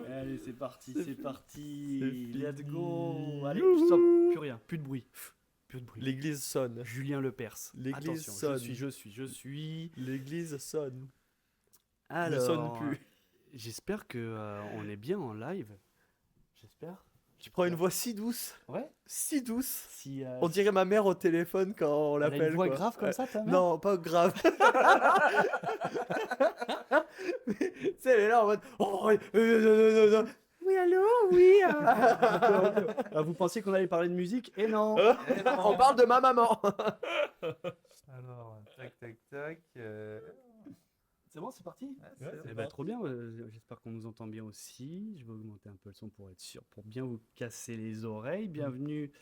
Allez, c'est parti, C'est c'est fini. parti. C'est fini. Let's go. Allez, Youhou. stop, plus rien, plus de bruit. Plus de bruit. L'église sonne. Julien Lepers. L'église Attention, sonne. je suis. L'église sonne. Alors, Ne sonne plus. j'espère que on est bien en live. J'espère. Tu prends une voix si douce. Ouais. Si douce. Si, On dirait ma mère au téléphone quand on elle a l'appelle. une voix quoi. grave comme ça, ta mère. Non, pas grave. Tu sais, elle est là en mode. Oh, oui, allô, oui. Ah, vous pensiez qu'on allait parler de musique? Et non. On parle de ma maman. Alors, tac, tac, tac. C'est bon, c'est parti. c'est Eh ben, trop bien, j'espère qu'on nous entend bien aussi. Je vais augmenter un peu le son pour être sûr, pour bien vous casser les oreilles. Bienvenue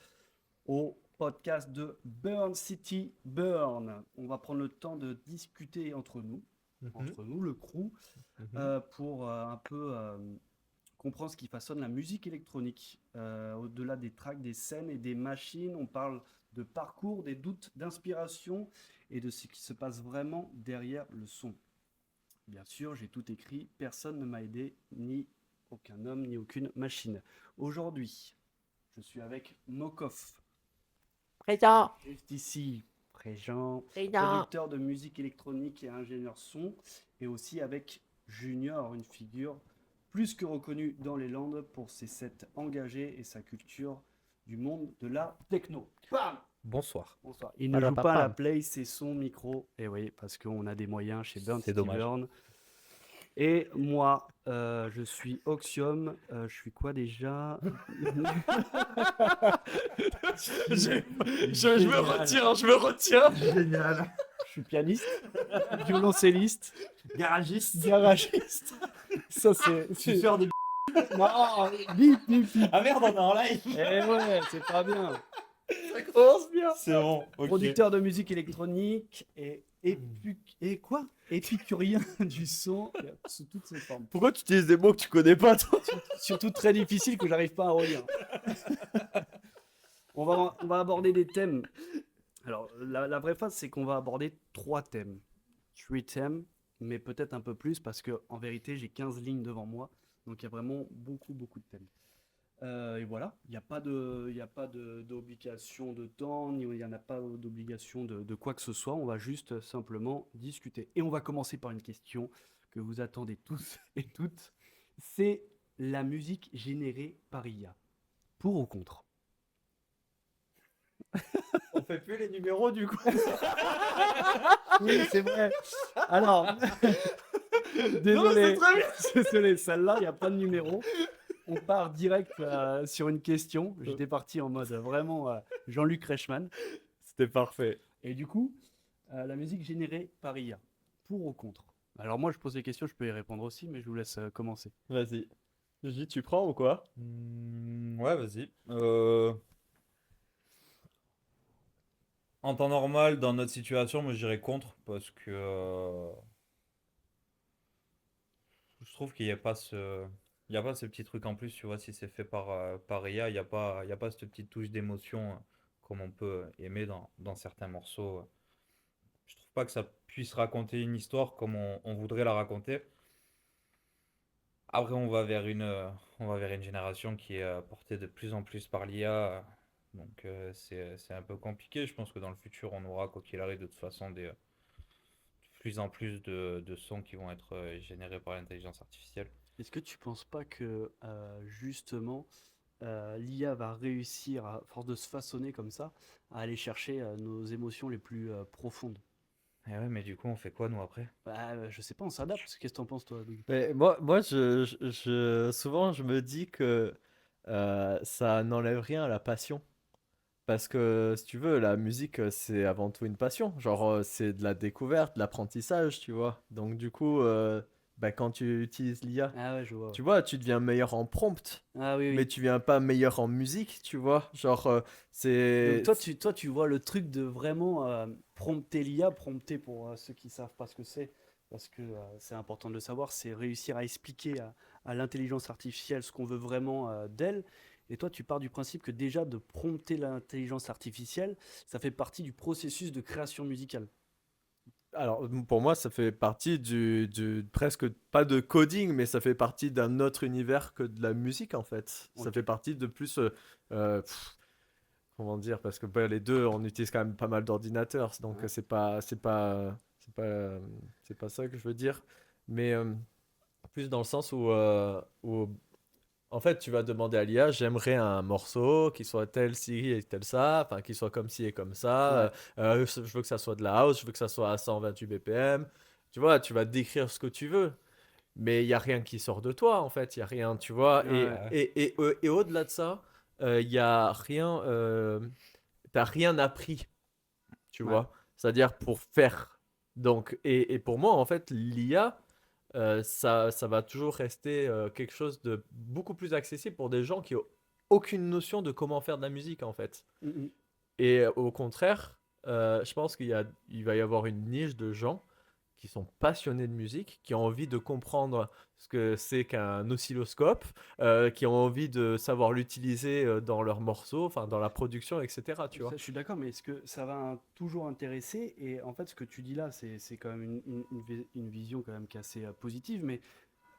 au podcast de Burn City Burn. On va prendre le temps de discuter entre nous, le crew, pour un peu comprendre ce qui façonne la musique électronique. Au-delà des tracks, des scènes et des machines, on parle de parcours, des doutes, d'inspiration et de ce qui se passe vraiment derrière le son. Bien sûr, j'ai tout écrit, personne ne m'a aidé, ni aucun homme, ni aucune machine. Aujourd'hui, je suis avec Mokov, Présent. juste ici, présent, Présent. producteur de musique électronique et ingénieur son, et aussi avec Junior, une figure plus que reconnue dans les Landes pour ses sets engagés et sa culture du monde de la techno. Bam! Bonsoir. Bonsoir. Il ne joue Padapapam. pas à la play, c'est son micro. Et oui, parce qu'on a des moyens chez Burn C'est City dommage. Burn. Et moi, je suis Oxium. Je suis quoi déjà? Je me retiens. Génial. Je suis pianiste, violoncelliste, Garagiste. garagiste. Ça, c'est. Suceur de Non, bip, bip, bip. Ah merde, on est en live. Eh ouais, c'est pas bien. Ça commence bien. C'est bon. Ok. Producteur de musique électronique et quoi? Épicurien du son sous toutes ses formes. Pourquoi tu utilises des mots que tu connais pas, toi? Surtout très difficile que j'arrive pas à relire. On va aborder des thèmes. Alors, la vraie phase, c'est qu'on va aborder 3 thèmes. 3 thèmes, mais peut-être un peu plus parce que en vérité, j'ai 15 lignes devant moi. Donc, il y a vraiment beaucoup de thèmes. Et voilà, il n'y a pas d'obligation de temps, ni il n'y en a pas d'obligation de quoi que ce soit. On va juste simplement discuter. Et on va commencer par une question que vous attendez tous et toutes. C'est la musique générée par IA. Pour ou contre? On fait plus les numéros du coup. Oui, c'est vrai. Alors, Non, désolé, c'est très bien. désolé, celle-là, il n'y a pas de numéro. On part direct sur une question. J'étais parti en mode vraiment Jean-Luc Reichmann. C'était parfait. Et du coup, la musique générée par IA, pour ou contre? Alors moi, je pose des questions, je peux y répondre aussi, mais je vous laisse commencer. Vas-y. J, tu prends ou quoi? Ouais, vas-y. En temps normal, dans notre situation, moi je dirais contre parce que je trouve qu'il n'y a pas il y a pas ce petit truc en plus, tu vois, si c'est fait par IA, il y a pas cette petite touche d'émotion comme on peut aimer dans certains morceaux. Je trouve pas que ça puisse raconter une histoire comme on voudrait la raconter. Après, on va vers une génération qui est portée de plus en plus par l'IA. Donc, c'est un peu compliqué. Je pense que dans le futur, on aura, quoi qu'il arrive, de toute façon, de plus en plus de sons qui vont être générés par l'intelligence artificielle. Est-ce que tu penses pas que justement l'IA va réussir, à force de se façonner comme ça, à aller chercher nos émotions les plus profondes? Et ouais, mais du coup, on fait quoi, nous, après? Bah, je sais pas, on s'adapte. Qu'est-ce que t'en penses, toi, Louis? Mais souvent, je me dis que ça n'enlève rien à la passion. Parce que, si tu veux, la musique, c'est avant tout une passion. Genre, c'est de la découverte, de l'apprentissage, tu vois. Donc, du coup, bah, quand tu utilises l'IA, Ah ouais, je vois. tu vois, tu deviens meilleur en prompt, Ah oui, mais oui. tu deviens pas meilleur en musique, tu vois. Genre, Donc c'est... toi, tu vois le truc de vraiment prompter l'IA, prompter pour ceux qui savent pas ce que c'est, parce que c'est important de le savoir, c'est réussir à expliquer à l'intelligence artificielle ce qu'on veut vraiment d'elle. Et toi, tu pars du principe que déjà de prompter l'intelligence artificielle, ça fait partie du processus de création musicale. Alors, pour moi, ça fait partie presque pas de coding, mais ça fait partie d'un autre univers que de la musique, en fait. Ça Ok. fait partie de plus, comment dire, parce que les deux, on utilise quand même pas mal d'ordinateurs, donc Ouais. c'est pas ça que je veux dire, mais plus dans le sens où en fait, tu vas demander à l'IA, j'aimerais un morceau qui soit tel ci et tel ça, enfin, qui soit comme ci et comme ça. Ouais. Je veux que ça soit de la house, je veux que ça soit à 128 BPM. Tu vois, tu vas décrire ce que tu veux, mais il n'y a rien qui sort de toi, en fait. Il n'y a rien, tu vois. Ouais. Ouais. Et au-delà de ça, il y a rien, t'as rien appris, tu Ouais. vois. C'est-à-dire pour faire. Donc, et pour moi, en fait, l'IA, ça va toujours rester quelque chose de beaucoup plus accessible pour des gens qui ont aucune notion de comment faire de la musique, en fait. Mhm. Et au contraire, je pense il va y avoir une niche de gens qui sont passionnés de musique, qui ont envie de comprendre ce que c'est qu'un oscilloscope, qui ont envie de savoir l'utiliser dans leurs morceaux, enfin dans la production, etc. Tu Ça, vois. je suis d'accord, mais est-ce que ça va toujours intéresser? Et en fait, ce que tu dis là, c'est quand même une vision quand même qui est assez positive, mais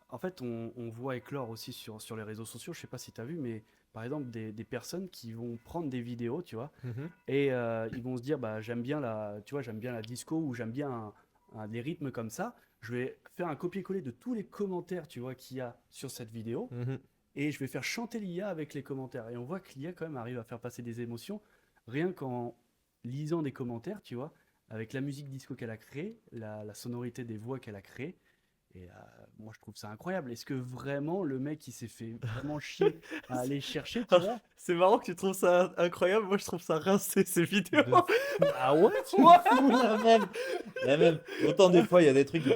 en fait, on voit éclore aussi sur les réseaux sociaux, je sais pas si tu as vu, mais par exemple, des personnes qui vont prendre des vidéos, tu vois, Mhm. et ils vont se dire, bah, tu vois, j'aime bien la disco ou j'aime bien des rythmes comme ça. Je vais faire un copier-coller de tous les commentaires, tu vois, qu'il y a sur cette vidéo, Mhm. et je vais faire chanter l'IA avec les commentaires. Et on voit que l'IA quand même arrive à faire passer des émotions rien qu'en lisant des commentaires, tu vois, avec la musique disco qu'elle a créée, la sonorité des voix qu'elle a créée. Et moi, je trouve ça incroyable. Est-ce que vraiment le mec, il s'est fait vraiment chier à aller chercher, tu vois? C'est marrant que tu trouves ça incroyable. Moi, je trouve ça rincé, ces vidéos. De fou. Ah ouais? De fou, la même. Autant des fois, il y a des trucs qui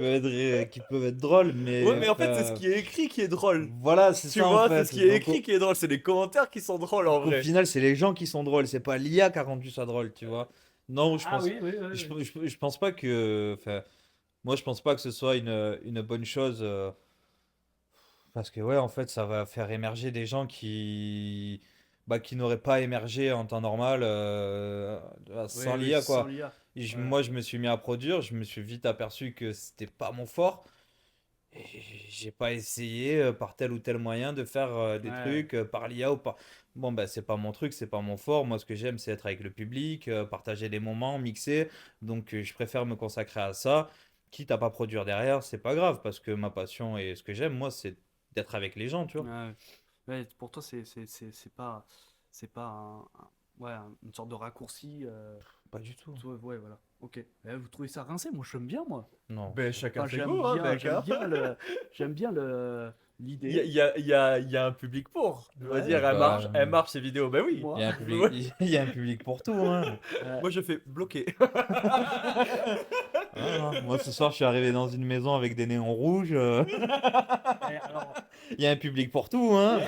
peuvent être drôles, Ouais, mais mais en fait, c'est ce qui est écrit qui est drôle. voilà, c'est Tu ça en vois, c'est ce fait. qui est écrit qui est drôle. C'est les commentaires qui sont drôles en Donc au vrai. final, c'est les gens qui sont drôles, c'est pas l'IA qui a rendu ça drôle, tu vois. Non, Ah oui, oui, oui, oui. je pense pas que, enfin, moi je pense pas que ce soit une bonne chose, parce que ouais, en fait, ça va faire émerger des gens qui n'auraient pas émergé en temps normal Oui, sans oui, l'IA sans quoi. l'IA. Ouais. Moi, je me suis mis à produire, je me suis vite aperçu que c'était pas mon fort. Et j'ai pas essayé par tel ou tel moyen de faire des Ouais. trucs par l'IA ou par. Bon, bah, c'est pas mon truc, c'est pas mon fort. Moi, ce que j'aime, c'est être avec le public, partager des moments, mixer. Donc, je préfère me consacrer à ça. Quitte à pas produire derrière, c'est pas grave parce que ma passion et ce que j'aime, moi, c'est d'être avec les gens, tu vois. Ouais. Ouais, pour toi, c'est pas ouais, une sorte de raccourci. Pas du tout. Ouais, voilà. Ok. Vous trouvez ça rincé? Moi, j'aime bien, moi. Non. Ben, chacun Enfin, ses goûts, hein, mec, hein. j'aime bien l'idée. Il y a un public pour. Je veux Ouais, dire, Bah, elle marche ces vidéos. Ben oui. moi. il y a un public, il y a un public pour tout, hein. Moi, je fais bloquer. Ah, non. Moi, ce soir, je suis arrivé dans une maison avec des néons rouges. Alors, Il y a un public pour tout, hein.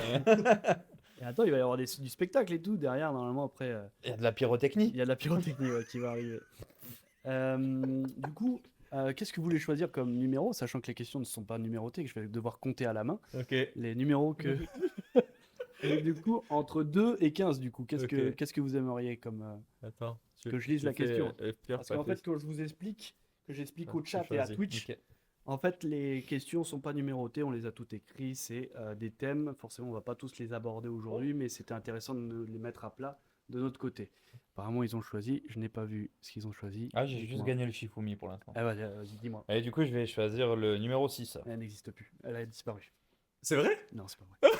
et attends, il va y avoir du spectacle et tout derrière. Normalement, après, Il y a de la il pyrotechnie. y a de la pyrotechnie ouais, qui va arriver. Du coup, qu'est-ce que vous voulez choisir comme numéro, sachant que les questions ne sont pas numérotées, que je vais devoir compter à la main Ok. les numéros que. Et du coup, entre 2 et 15, du coup, Ok. qu'est-ce que vous aimeriez comme. Attends. Que je lise la question. Pierre, Parce qu'en fait, quand je vous explique, que j'explique au chat et à Twitch, Ok. en fait, les questions sont pas numérotées, on les a toutes écrites, c'est des thèmes. Forcément, on va pas tous les aborder aujourd'hui, mais c'était intéressant de les mettre à plat de notre côté. Apparemment, ils ont choisi, je n'ai pas vu ce qu'ils ont choisi. Ah, j'ai juste Dites-moi. gagné le Shifumi pour l'instant. Ah, vas-y, dis-moi. Et du coup, je vais choisir le numéro 6. Elle n'existe plus, elle a disparu. C'est vrai? Non, c'est pas vrai.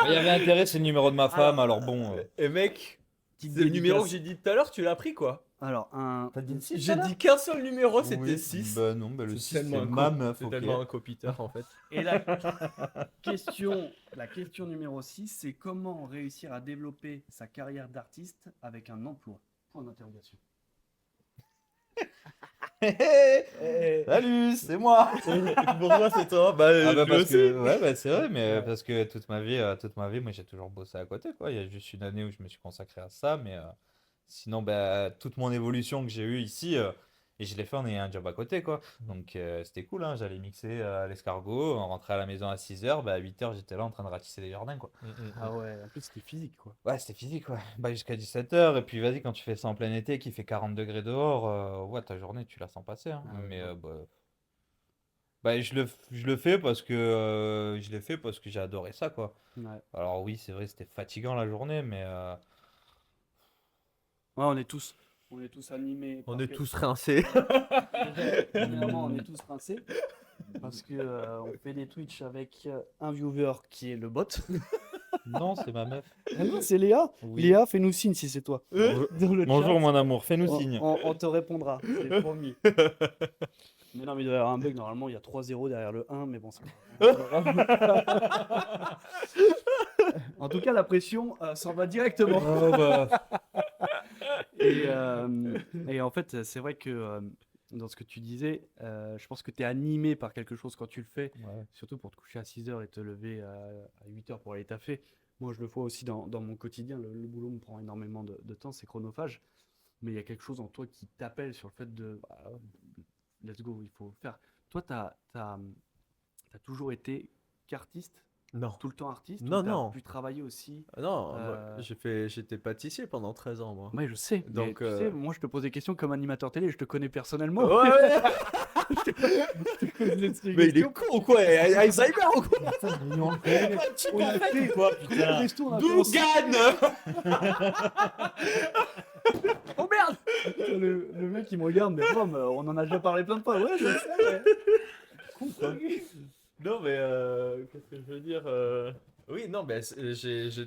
Il y avait intérêt, c'est le numéro de ma femme, alors bon. Et mec, Petite c'est le numéro que dédicace. j'ai dit tout à l'heure, tu l'as pris quoi? Alors, T'as dit le 6 J'ai dit qu'un seul numéro, c'était 6. Bah non, bah le 6 c'est tellement ma meuf, c'est ok. tellement un copiteur en fait. et la question numéro 6, c'est comment réussir à développer sa carrière d'artiste avec un emploi? Point d'interrogation. Salut, c'est moi. Pourquoi c'est toi? Bah, Ah bah lui parce aussi. que ouais bah c'est vrai mais Ouais. parce que toute ma vie moi j'ai toujours bossé à côté quoi. Il y a juste une année où je me suis consacré à ça mais sinon bah toute mon évolution que j'ai eue ici Et je l'ai fait en ayant un job à côté, quoi. Donc c'était cool, hein. J'allais mixer à l'escargot, on rentrait à la maison à 6h, bah à 8h j'étais là en train de ratisser les jardins, quoi. Ah ouais, en plus c'était physique quoi. Ouais, c'était physique, ouais. Bah jusqu'à 17h, et puis vas-y, quand tu fais ça en plein été, qu'il fait 40 degrés dehors, ouais, ta journée, tu la sens passer, hein. Ah ouais, Mais ouais. je le fais parce que j'ai adoré ça, quoi. Ouais. Alors oui, c'est vrai, c'était fatigant la journée, mais Ouais, on est tous animés On par est quel- tous rincés. Déjà, premièrement, on est tous rincés parce que on fait des Twitch avec un viewer qui est le bot. non, c'est ma meuf. Ah non, c'est Léa. Oui. Léa, fais-nous signe si c'est toi. Bonjour, Dans le bonjour, chat, mon amour, fais-nous on, signe. on te répondra, c'est promis. Mais non, mais il doit y avoir un bug. Normalement, il y a 3-0 derrière le 1, mais bon, c'est pas grave. En tout cas, la pression s'en va directement. Oh, bah, Et en fait, c'est vrai que dans ce que tu disais, je pense que tu es animé par quelque chose quand tu le fais, ouais. surtout pour te coucher à 6h et te lever à 8h pour aller taffer. Moi, je le vois aussi dans mon quotidien. Le boulot me prend énormément de temps, c'est chronophage. Mais il y a quelque chose en toi qui t'appelle sur le fait de let's go, il faut faire. Toi, tu as toujours été qu'artiste, Non. tout le temps artiste, Non, ou tu as non. pu travailler aussi Non, moi, euh, j'étais pâtissier pendant 13 ans, moi. Ouais, je sais. Mais Donc, tu sais, moi, je te pose des questions comme animateur télé, je te connais personnellement. ouais, ouais. Des Mais il est questions. con ou quoi? Alzheimer ou quoi? On a fait Quoi, des putain? questions, on a fait ensemble. Oh merde! Le mec il me regarde, mais Rome, on en a déjà parlé plein de fois. Ouais, je sais, ouais. Con, quoi. Non, mais qu'est-ce que je veux dire? Oui, non, mais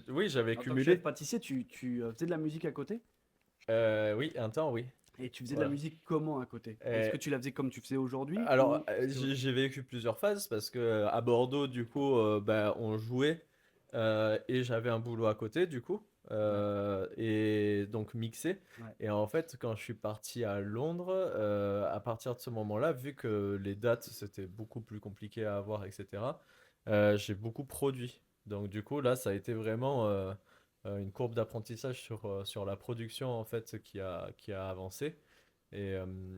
oui, j'avais En tant que cumulé. chef pâtissier, tu faisais de la musique à côté? Oui, un temps, oui. Et tu faisais de la Voilà. musique comment à côté? Est-ce Euh, que tu la faisais comme tu faisais aujourd'hui? Alors, Ou c'était j'ai vécu plusieurs phases parce que à Bordeaux, du coup, bah, on jouait et j'avais un boulot à côté, du coup, et donc mixé. Ouais. Et en fait, quand je suis parti à Londres, à partir de ce moment-là, vu que les dates c'était beaucoup plus compliqué à avoir, etc., j'ai beaucoup produit. Donc, du coup, là, ça a été vraiment une courbe d'apprentissage sur la production en fait qui a avancé. Et,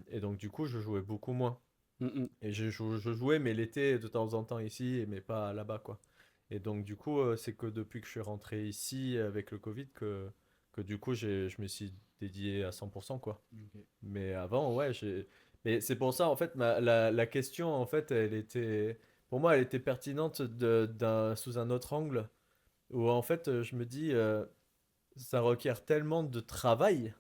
et donc, du coup, je jouais beaucoup moins. Mm, Et je jouais, mais l'été de temps en temps ici, mais pas là-bas, quoi. Et donc, du coup, c'est que depuis que je suis rentré ici avec le Covid que du coup, je me suis dédié à 100%, quoi. ok. Mais avant, ouais, Mais c'est pour ça, en fait, la question, en fait, elle était... Pour moi, elle était pertinente sous un autre angle, où en fait, je me dis, ça requiert tellement de travail,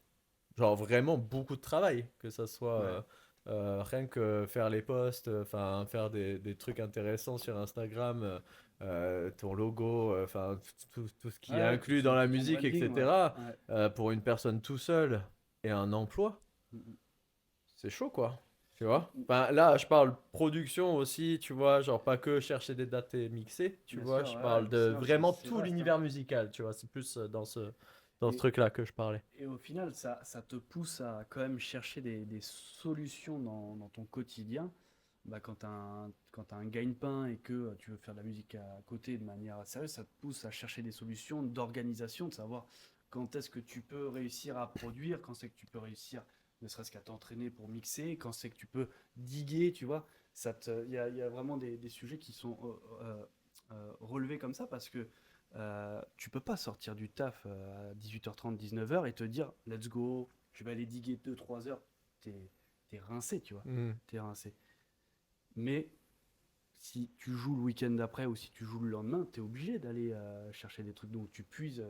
genre vraiment beaucoup de travail, que ça soit Ouais. rien que faire les posts, enfin faire des trucs intéressants sur Instagram, ton logo, enfin tout ce qui est Ouais, inclus dans la ton musique, branding, ouais. etc. Ouais. Pour une personne tout seul et un emploi, Mm, mm. c'est chaud quoi. Tu vois? Enfin, là, je parle production aussi, tu vois, genre pas que chercher des dates et mixer, tu Bien vois, sûr, je ouais, parle non, de sinon, vraiment c'est tout vaste, hein. l'univers musical, tu vois, c'est plus dans ce Et, truc-là que je parlais. et au final, ça te pousse à quand même chercher des solutions dans ton quotidien. Bah, quand tu un gagne-pain et que tu veux faire de la musique à côté de manière sérieuse, ça te pousse à chercher des solutions d'organisation, de savoir quand est-ce que tu peux réussir à produire, quand c'est que tu peux réussir ne serait-ce qu'à t'entraîner pour mixer, quand c'est que tu peux diguer, tu vois. Il y a vraiment des sujets qui sont relevés comme ça parce que tu peux pas sortir du taf à 18h30, 19h et te dire let's go, je vais aller diguer 2-3 heures. T'es rincé, tu vois. Mhm. T'es rincé. Mais si tu joues le week-end d'après ou si tu joues le lendemain, t'es obligé d'aller chercher des trucs. Donc tu puises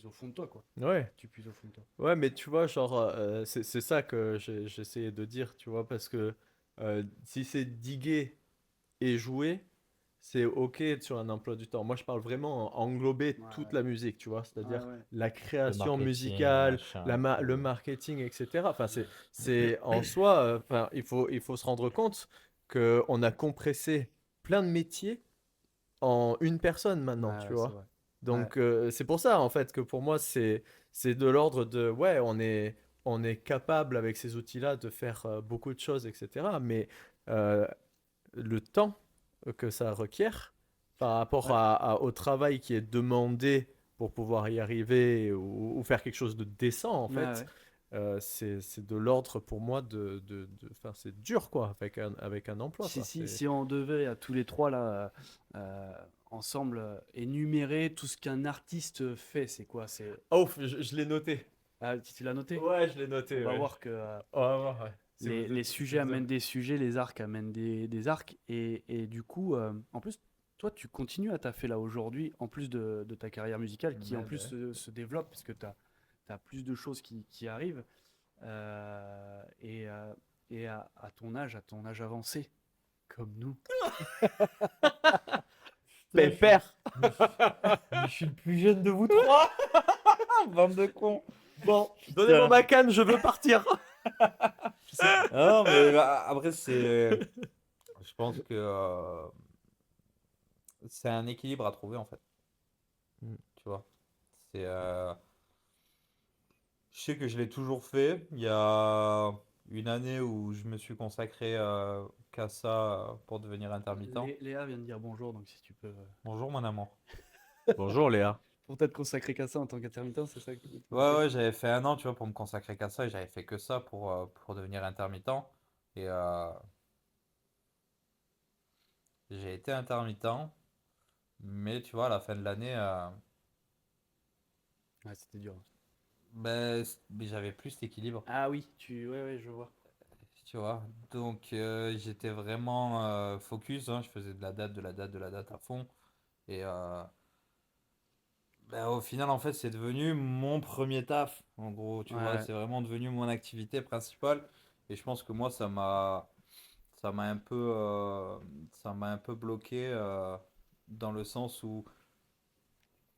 au fond de toi, quoi. Ouais. Tu puises au fond de toi. Ouais, mais tu vois, genre, c'est ça que j'essayais de dire, tu vois, parce que si c'est diguer et jouer, c'est ok sur un emploi du temps. Moi, je parle vraiment englober Ouais, toute la musique, tu vois, ouais, c'est-à-dire ouais. la Le création marketing, le musicale, machin, le tout. marketing, etc. Enfin, c'est en soi, enfin, il faut se rendre compte qu'on a compressé plein de métiers en une personne maintenant, Ouais, tu ouais, c'est vois. vrai. Ouais, Donc c'est pour ça en fait que pour moi c'est de l'ordre de ouais on est capable avec ces outils-là de faire beaucoup de choses, etc. Mais euh, le temps que ça requiert par rapport ouais, au travail qui est demandé pour pouvoir y arriver ou faire quelque chose de décent en ouais, fait, ouais. c'est de l'ordre pour moi enfin, c'est dur, quoi, avec un emploi, quoi. Si on devait à tous les trois là ensemble énumérer tout ce qu'un artiste fait, c'est quoi? Oh, je l'ai noté. Ah, tu l'as noté? Ouais, je l'ai On noté, va ouais. voir que On va voir, ouais. les sujets amènent des sujets, les arcs amènent des arcs. Et du coup, en plus, toi, tu continues à taffer là aujourd'hui, en plus de ta carrière musicale, qui en Ouais, plus bah. se développe, parce que tu as plus de choses qui arrivent. Euh, et euh, et à ton âge avancé, comme nous. Putain, Pépère. je suis le plus jeune de vous trois. Bande de cons. Bon, donnez-moi ma canne, je veux partir. Non, mais après, je pense que c'est un équilibre à trouver en fait. Mm. Tu vois. C'est, je sais que je l'ai toujours fait. Il y a une année où je me suis consacré qu'à ça pour devenir intermittent. Léa vient de dire bonjour, donc si tu peux. Bonjour mon amour. Bonjour Léa. Pour t'être consacré qu'à ça en tant qu'intermittent, c'est ça que. Ouais, j'avais fait un an, tu vois, pour me consacrer qu'à ça et j'avais fait que ça pour devenir intermittent. Et j'ai été intermittent, mais tu vois, à la fin de l'année, Ouais, c'était dur. mais j'avais plus cet équilibre, Ah oui, ouais, je vois. tu vois. Donc j'étais vraiment focus, hein, je faisais de la date, de la date, de la date à fond. Et au final, en fait, c'est devenu mon premier taf, en gros, tu vois, Ouais, c'est vraiment devenu mon activité principale. Et je pense que moi, ça m'a un peu, ça m'a un peu bloqué dans le sens où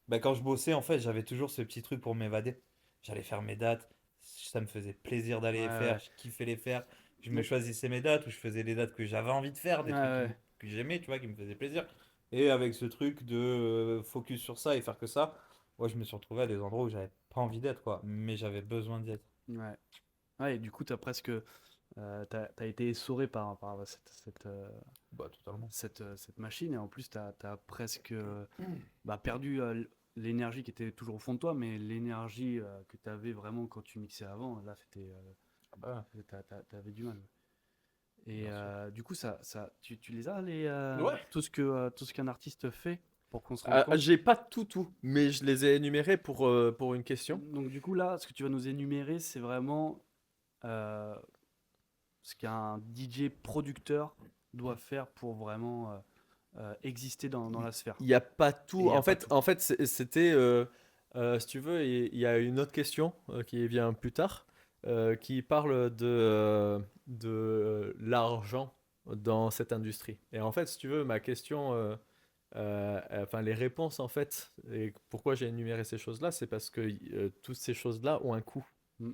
quand je bossais, en fait, j'avais toujours ce petit truc pour m'évader. J'allais faire mes dates, ça me faisait plaisir d'aller ouais, les faire, ouais. je kiffais les faire. Je me Donc, choisissais mes dates ou je faisais les dates que j'avais envie de faire, ouais, des trucs ouais. que j'aimais, tu vois, qui me faisaient plaisir. Et avec ce truc de focus sur ça et faire que ça, ouais, je me suis retrouvé à des endroits où j'avais pas envie d'être, quoi. Mais j'avais besoin d'y être. Ouais. Ouais, et du coup, t'as presque. T'as été essoré par Bah, totalement. cette machine, et en plus, t'as presque perdu l'énergie qui était toujours au fond de toi, mais l'énergie que t'avais vraiment quand tu mixais avant, là, Ah bah, t'avais du mal. Et bien sûr. du coup, tu les as, Ouais. tout ce qu'un artiste fait pour qu'on se rende compte. J'ai pas tout, mais je les ai énumérés pour une question. Donc, du coup, là, ce que tu vas nous énumérer, c'est vraiment euh, ce qu'un DJ producteur doit faire pour vraiment exister dans la sphère. Il n'y a pas Et il tout. n'y a pas tout. En fait, c'était, si tu veux, il y a une autre question qui vient plus tard, qui parle de l'argent dans cette industrie. Et en fait, si tu veux, ma question, enfin les réponses en fait, et pourquoi j'ai énuméré ces choses-là, c'est parce que toutes ces choses-là ont un coût. Mm.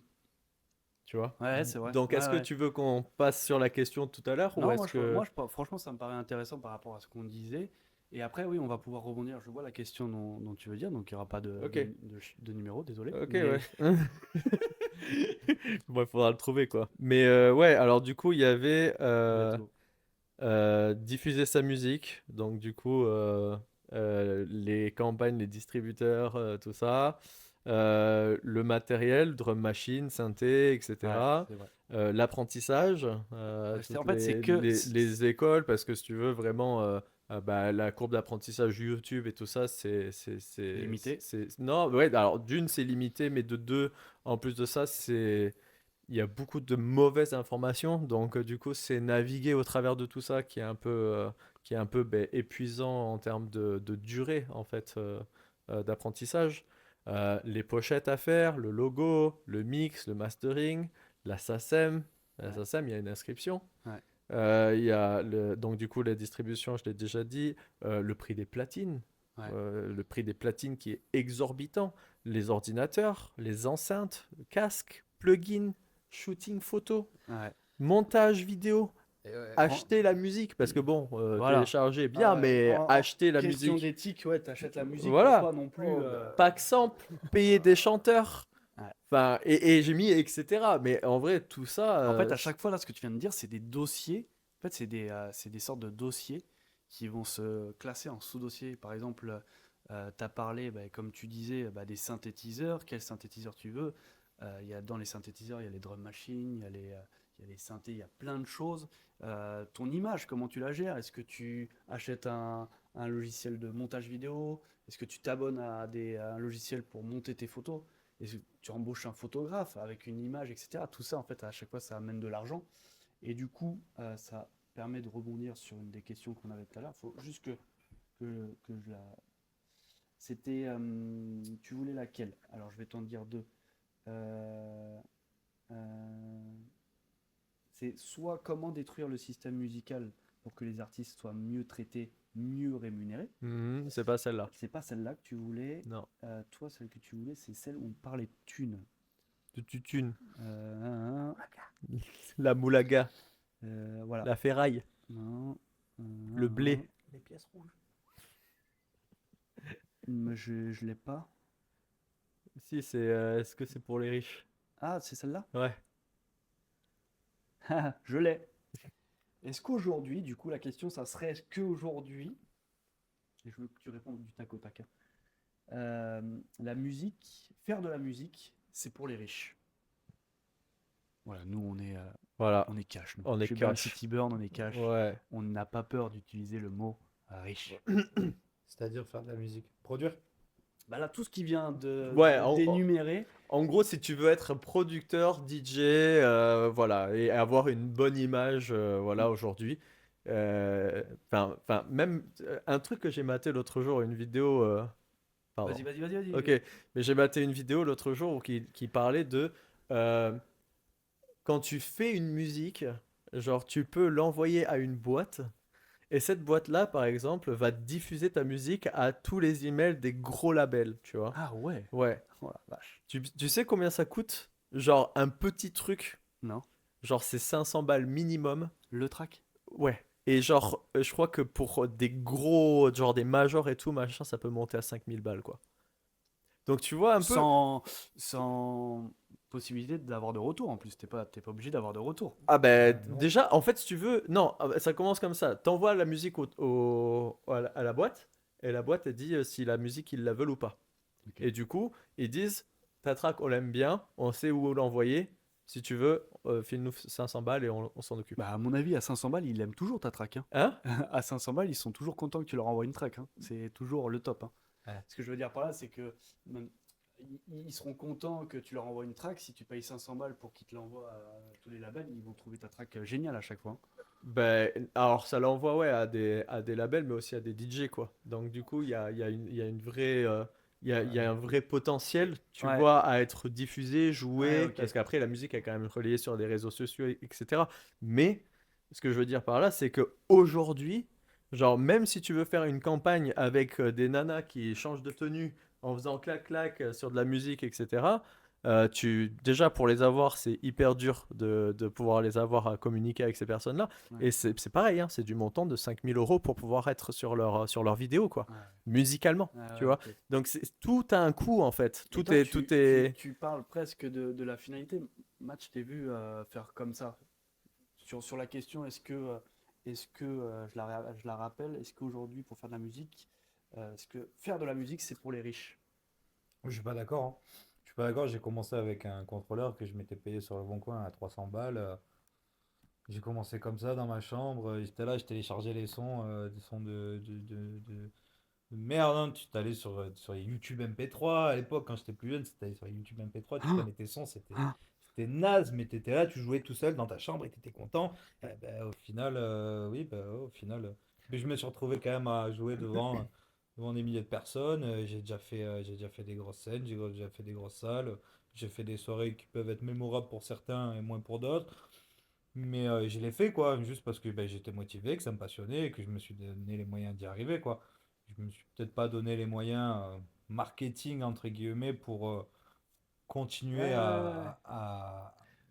Tu vois? Ouais, c'est vrai. Donc, Ouais, est-ce que ouais. tu veux qu'on passe sur la question tout à l'heure ou Non, est-ce que... franchement, ça me paraît intéressant par rapport à ce qu'on disait. Et après, oui, on va pouvoir rebondir. Je vois la question dont tu veux dire, donc il n'y aura pas Ok, de numéro, désolé. ok, Mais ouais. Bon, il faudra le trouver, quoi. Mais ouais, alors du coup, il y avait let's go. diffuser sa musique. Donc du coup, les campagnes, les distributeurs, tout ça. Le matériel, drum machine, synthé, Ouais, etc. c'est vrai. L'apprentissage, En toutes fait, c'est que les écoles, parce que si tu veux vraiment... la courbe d'apprentissage YouTube et tout ça, limité. Non, ouais, alors d'une, c'est limité, mais de deux, en plus de ça, il y a beaucoup de mauvaises informations, donc du coup, c'est naviguer au travers de tout ça qui est un peu épuisant en termes de durée, en fait, d'apprentissage. Les pochettes à faire, le logo, le mix, le mastering, la SACEM. La Ouais, SACEM, il y a une inscription. ouais, Il y a donc du coup la distribution, je l'ai déjà dit, le prix des platines, ouais, le prix des platines qui est exorbitant, les ordinateurs, les enceintes, casques, plugins, shooting photo, ouais. montage vidéo, Et ouais, acheter la musique, parce que bon, voilà. télécharger bien, mais En acheter la question musique, d'éthique, ouais, t'achètes la musique pour voilà, pas non plus. pack sample, payer des chanteurs, Ouais. enfin, et j'ai mis etc. Mais en vrai, tout ça, En fait, à chaque fois, là, ce que tu viens de dire, c'est des dossiers. En fait, c'est des sortes de dossiers qui vont se classer en sous-dossiers. Par exemple, tu as parlé, comme tu disais, des synthétiseurs. Quel synthétiseur tu veux? Il y a dans les synthétiseurs, il y a les drum machines, il y a les synthés, il y a plein de choses. Ton image, comment tu la gères? Est-ce que tu achètes un logiciel de montage vidéo? Est-ce que tu t'abonnes à un logiciel pour monter tes photos? Est-ce que tu embauches un photographe avec une image, etc. Tout ça, en fait, à chaque fois, ça amène de l'argent. Et du coup, ça permet de rebondir sur une des questions qu'on avait tout à l'heure. Il faut juste que je la... C'était... tu voulais laquelle? Alors, je vais t'en dire deux. Euh, euh, c'est soit comment détruire le système musical pour que les artistes soient mieux traités, mieux rémunérés. C'est pas celle-là. C'est pas celle-là que tu voulais. Non. Toi, celle que tu voulais, c'est celle où on parlait de thunes. De tutune. Euh, La moulaga. voilà. La ferraille. Non. Le blé. Les pièces rouges. Mais je l'ai pas. Si, c'est. Est-ce que c'est pour les riches? Ah, c'est celle-là? Ouais. Je l'ai. Est-ce qu'aujourd'hui, du coup, la question, ça serait est-ce qu'aujourd'hui, et je veux que tu répondes du tac au tac, hein, la musique, faire de la musique, c'est pour les riches. Voilà, nous, Voilà. on est cash. Nous. On est Chez Burn cash. City Burn, on est cash. Ouais. On n'a pas peur d'utiliser le mot riche. C'est-à-dire faire de la musique. Produire? Bah là, tout ce qui vient Ouais, d'énumérer, En gros, si tu veux être producteur, DJ, voilà, et avoir une bonne image, voilà, aujourd'hui. Enfin, même un truc que j'ai maté l'autre jour, une vidéo. Pardon. vas-y. Ok, mais j'ai maté une vidéo l'autre jour qui parlait de euh, quand tu fais une musique, genre tu peux l'envoyer à une boîte. Et cette boîte-là, par exemple, va diffuser ta musique à tous les emails des gros labels, tu vois. Ah ouais. Ouais. Oh la vache. Tu sais combien ça coûte? Genre un petit truc, Non. genre c'est 500 balles minimum. Le track. Ouais. Et genre, je crois que pour des gros, genre des majors et tout, machin, ça peut monter à 5000 balles, quoi. Donc tu vois un peu. Sans possibilité d'avoir de retour en plus. T'es pas obligé d'avoir de retour. Ah ben Non. déjà, en fait, si tu veux, non, ça commence comme ça. T'envoies la musique à la boîte, et la boîte, elle dit si la musique, ils la veulent ou pas. Ok. Et du coup, ils disent, ta track, on l'aime bien, on sait où l'envoyer. Si tu veux, file-nous 500 balles et on s'en occupe. Bah à mon avis, à 500 balles, ils aiment toujours ta track. Hein. Hein? À 500 balles, ils sont toujours contents que tu leur envoies une track. Hein. C'est toujours le top. Hein. Ouais. Ce que je veux dire par là, c'est que même, ils seront contents que tu leur envoies une track. Si tu payes 500 balles pour qu'ils te l'envoient à tous les labels, ils vont trouver ta track géniale à chaque fois. Hein. Ben, alors ça l'envoie ouais, à des labels, mais aussi à des DJ, quoi. Donc du coup, il y a une vraie, il y a un vrai potentiel, tu Ouais. vois, à être diffusé, joué, Ouais, ok. parce qu'après, la musique est quand même reliée sur les réseaux sociaux, etc. Mais ce que je veux dire par là, c'est que aujourd'hui, genre, même si tu veux faire une campagne avec des nanas qui changent de tenue en faisant clac-clac sur de la musique, etc., déjà pour les avoir, c'est hyper dur de pouvoir les avoir à communiquer avec ces personnes-là. Ouais. Et c'est pareil, hein, c'est du montant de 5000 euros pour pouvoir être sur leur vidéo, quoi, Ouais. musicalement, Ah tu ouais, vois. ok. Donc tout a un coût, en fait. Et Tout toi, est, tout est... tu parles presque de la finalité. Match, t'ai vu faire comme ça. Sur la question, je la rappelle, est-ce qu'aujourd'hui, pour faire de la musique, est-ce que faire de la musique, c'est pour les riches? Je suis pas d'accord. Hein. Je suis pas d'accord. J'ai commencé avec un contrôleur que je m'étais payé sur le bon coin à 300 balles. J'ai commencé comme ça dans ma chambre. J'étais là, je téléchargeais les sons, des sons de merde. Hein. Tu t'allais sur les YouTube MP3 à l'époque, quand j'étais plus jeune, c'était sur les YouTube MP3. Tu prenais tes sons, c'était naze, mais t'étais là, tu jouais tout seul dans ta chambre et t'étais content. Eh ben, au final, oui, ben, au final. Mais je me suis retrouvé quand même à jouer devant des milliers de personnes. J'ai déjà fait des grosses scènes, j'ai déjà fait des grosses salles. J'ai fait des soirées qui peuvent être mémorables pour certains et moins pour d'autres. Mais je l'ai fait, quoi, juste parce que ben, j'étais motivé, que ça me passionnait et que je me suis donné les moyens d'y arriver, quoi. Je me suis peut-être pas donné les moyens marketing, entre guillemets, pour continuer Ouais.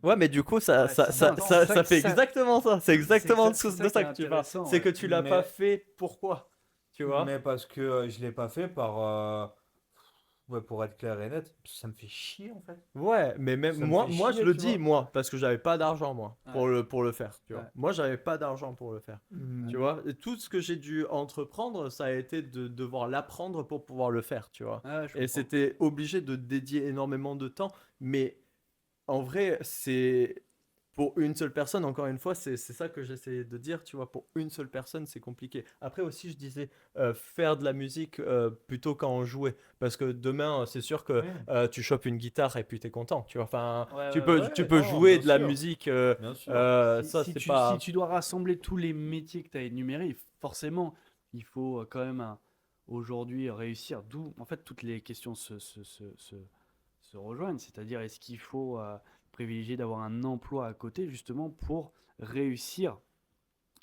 Ouais, mais du coup, Ouais, c'est ça. ça fait exactement ça. C'est exactement c'est ça de qui est ça que tu parles. intéressant. C'est que Ouais. tu l'as pas Mais, fait pourquoi, tu vois? mais parce que je l'ai pas fait ouais, pour être clair et net, ça me fait chier, en fait. Ouais, mais même Ça me fait moi je chier, le tu dis, vois. moi, parce que j'avais pas d'argent, moi, Ouais. pour le faire, tu vois. Ouais. Moi, j'avais pas d'argent pour le faire. Mm. Tu vois, et tout ce que j'ai dû entreprendre, ça a été de devoir l'apprendre pour pouvoir le faire, tu vois. Ouais, je Et comprends. c'était obligé de dédier énormément de temps, mais en vrai, c'est pour une seule personne, encore une fois, c'est ça que j'essaie de dire, tu vois, pour une seule personne, c'est compliqué. Après aussi, je disais faire de la musique plutôt qu'en jouer, parce que demain, c'est sûr que Ouais. tu chopes une guitare et puis t'es content, tu vois. Enfin, Ouais, tu ouais, peux, ouais. tu peux Non, jouer bien de la sûr, musique, bien sûr. ça, Si c'est si pas... tu dois rassembler tous les métiers que tu as énumérés, forcément, il faut quand même aujourd'hui réussir. D'où, en fait, toutes les questions se rejoignent. C'est-à-dire, est-ce qu'il faut privilégier d'avoir un emploi à côté, justement, pour réussir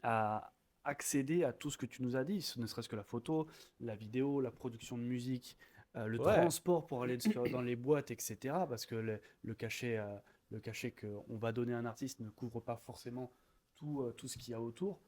à accéder à tout ce que tu nous as dit, ne serait-ce que la photo, la vidéo, la production de musique, le Ouais, transport pour aller dans les boîtes, etc. Parce que le cachet qu'on va donner à un artiste ne couvre pas forcément tout ce qu'il y a autour.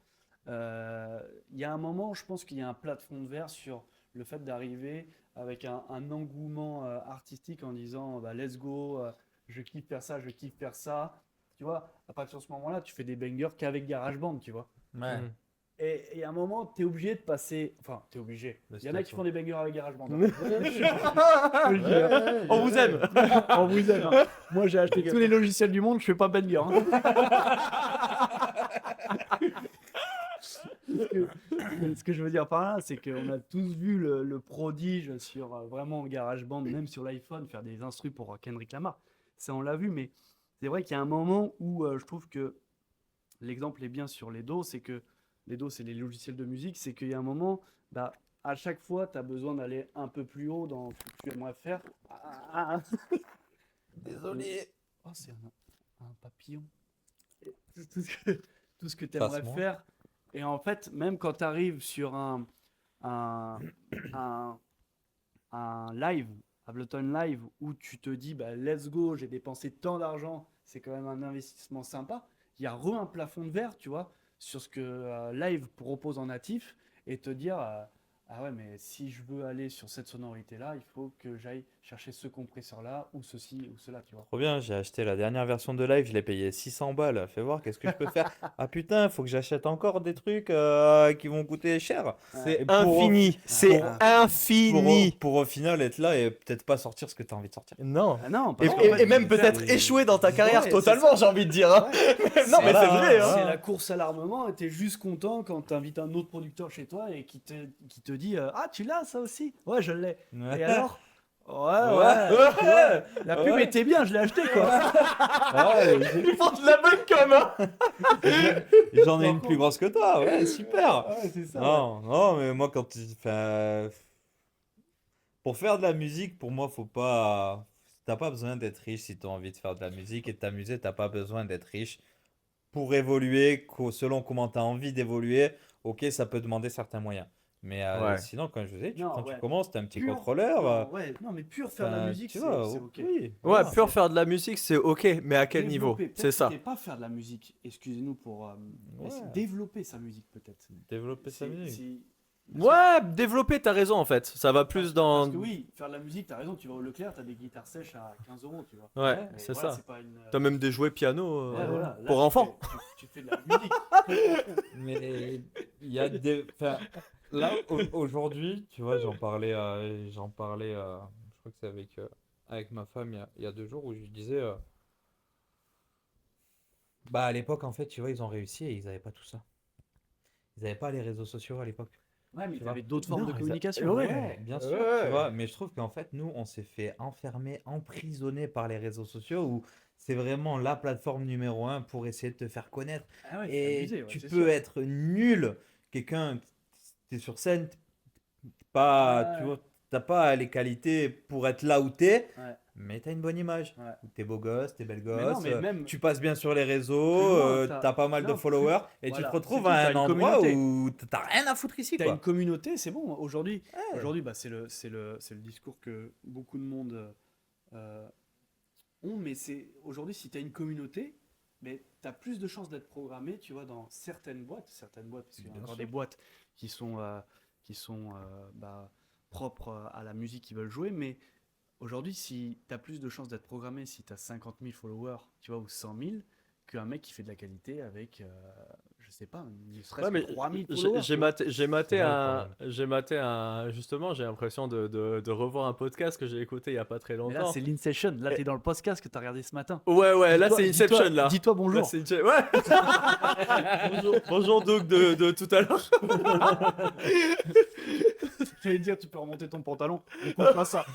Il y a un moment, je pense qu'il y a un plafond de verre sur le fait d'arriver avec un engouement artistique en disant bah, let's go, je kiffe faire ça, je kiffe faire ça. Tu vois, à partir de ce moment-là, tu fais des bangers qu'avec GarageBand, tu vois. Ouais, mm. Et à un moment, tu es obligé de passer. Enfin, tu es obligé. le Il y en a qui statut. font des bangers avec GarageBand. Hein. Je Ouais, le dis, hein. ouais, On vous aime. On vous aime. Hein. Moi, j'ai acheté tous les logiciels du monde, je fais pas banger. Hein. Ce que je veux dire par là, c'est qu'on a tous vu le prodige sur vraiment GarageBand, même sur l'iPhone, faire des instrus pour Kendrick Lamar. Ça, on l'a vu, mais c'est vrai qu'il y a un moment où je trouve que l'exemple est bien sur les dos, c'est que les dos, c'est les logiciels de musique, c'est qu'il y a un moment, bah, à chaque fois, tu as besoin d'aller un peu plus haut dans ce que tu aimerais faire. Désolé. Oh, c'est un papillon. Et tout ce que tu aimerais Passe-moi. faire. Et en fait, même quand tu arrives sur un, un, un live, Ableton Live, où tu te dis, bah, let's go, j'ai dépensé tant d'argent, c'est quand même un investissement sympa. Il y a un plafond de verre, tu vois, sur ce que Live propose en natif, et te dire, ah ouais, mais si je veux aller sur cette sonorité-là, il faut que j'aille chercher ce compresseur-là, ou ceci, ou cela, tu vois. Trop bien, j'ai acheté la dernière version de Live, je l'ai payé 600 balles. Fais voir, qu'est-ce que je peux faire? Ah putain, faut que j'achète encore des trucs qui vont coûter cher. Ouais, Et C'est infini, c'est ouais. infini. pour au final être là et peut-être pas sortir ce que tu as envie de sortir. Non. Ah non, Et, parce qu'en et- fait, et même tu veux faire peut-être échouer dans ta des- carrière Ouais, totalement, ça. j'ai envie de dire. Hein. Ouais. Non, mais c'est Voilà, vrai. hein. Hein. C'est la course à l'armement et t'es juste content quand t'invites un autre producteur chez toi et qui te dit ah, tu l'as ça aussi? Ouais, je l'ai. Ouais. Et alors? Ouais, Ouais. ouais, tu vois, la pub Ouais. était bien, je l'ai acheté quoi. Ouais, Ils font de la bonne com. Hein. j'en ai Par une plus contre- grosse que toi, ouais, super. Ouais, c'est ça, ouais. Non, non, mais moi enfin, pour faire de la musique, pour moi, faut pas. T'as pas besoin d'être riche si tu as envie de faire de la musique et de t'amuser, t'as pas besoin d'être riche pour évoluer, selon comment tu as envie d'évoluer, ok, ça peut demander certains moyens. Mais Ouais. sinon, comme je vous dis, Non, quand tu ouais. commences, tu as un petit Pur. contrôleur. Non, ouais, non, mais pur faire de la Enfin, musique, tu c'est vois, c'est ok. oui, Ouais, voilà. pur faire de la musique, c'est ok, mais à quel niveau? Développer, C'est peut-être ça. c'était pas faire de la musique, excusez-nous pour. Mais Ouais, développer sa musique peut-être. développer sa musique. Bien sûr. Ouais, développer, t'as raison en fait. Ça va plus Parce dans. que oui, faire de la musique, t'as raison, tu vas au Leclerc, t'as des guitares sèches à 15 euros, tu vois. Ouais, Ouais, Mais c'est voilà, ça. c'est pas une. T'as même des jouets piano Ouais, voilà. Là, pour tu enfants. tu fais de la musique. Mais il y a des. Enfin, là, aujourd'hui, tu vois, je crois que c'est avec ma femme il y a 2 jours où je lui disais, bah à l'époque, en fait, tu vois, ils ont réussi et ils n'avaient pas tout ça. Ils n'avaient pas les réseaux sociaux à l'époque. Ouais, mais Tu vois. t'avais d'autres formes Non, de ils a- communication. Ouais, bien sûr, tu ouais. vois, mais je trouve qu'en fait, nous, on s'est fait enfermer, emprisonner par les réseaux sociaux où c'est vraiment la plateforme numéro un pour essayer de te faire connaître. Ah ouais, c'est Et abusé, ouais, tu c'est peux sûr. être nul, quelqu'un, t'es sur scène, pas, tu Ouais, vois, t'as pas les qualités pour être là où t'es, ouais, mais t'as une bonne image. ouais. T'es beau gosse, t'es belle Mais non, gosse, mais même tu passes bien sur les réseaux, plus loin, t'as pas mal de non, followers, et tu te voilà, c'est retrouves tout, à t'as un une endroit communauté. où t'as rien à foutre ici, T'as une quoi. communauté, c'est bon. Ouais. Aujourd'hui, bah, c'est le discours que beaucoup de monde euh, ont, mais aujourd'hui, si t'as une communauté, mais t'as plus de chances d'être programmé, tu vois, dans certaines boîtes, parce qu'il y a Bien encore sûr. des boîtes qui sont bah, propres à la musique qu'ils veulent jouer, mais aujourd'hui, si tu as plus de chances d'être programmé si tu as 50 000 followers, tu vois, ou 100 000, qu'un mec qui fait de la qualité avec, je sais pas, ne Ouais, serait-ce que mais 3000 j'ai followers. j'ai Tu vois. maté, j'ai C'est maté vrai, un, quand même. j'ai maté un, justement, j'ai l'impression de revoir un podcast que j'ai écouté il y a pas très Mais là, c'est longtemps. l'Inception. Là, Et- t'es dans le podcast que t'as regardé ce matin. Ouais, là Dis-toi, c'est dis-toi, Inception là. dis-toi Là bonjour. c'est ouais. Bonjour Doug de tout à l'heure. J'allais dire, tu peux remonter ton pantalon. Écoute pas ça.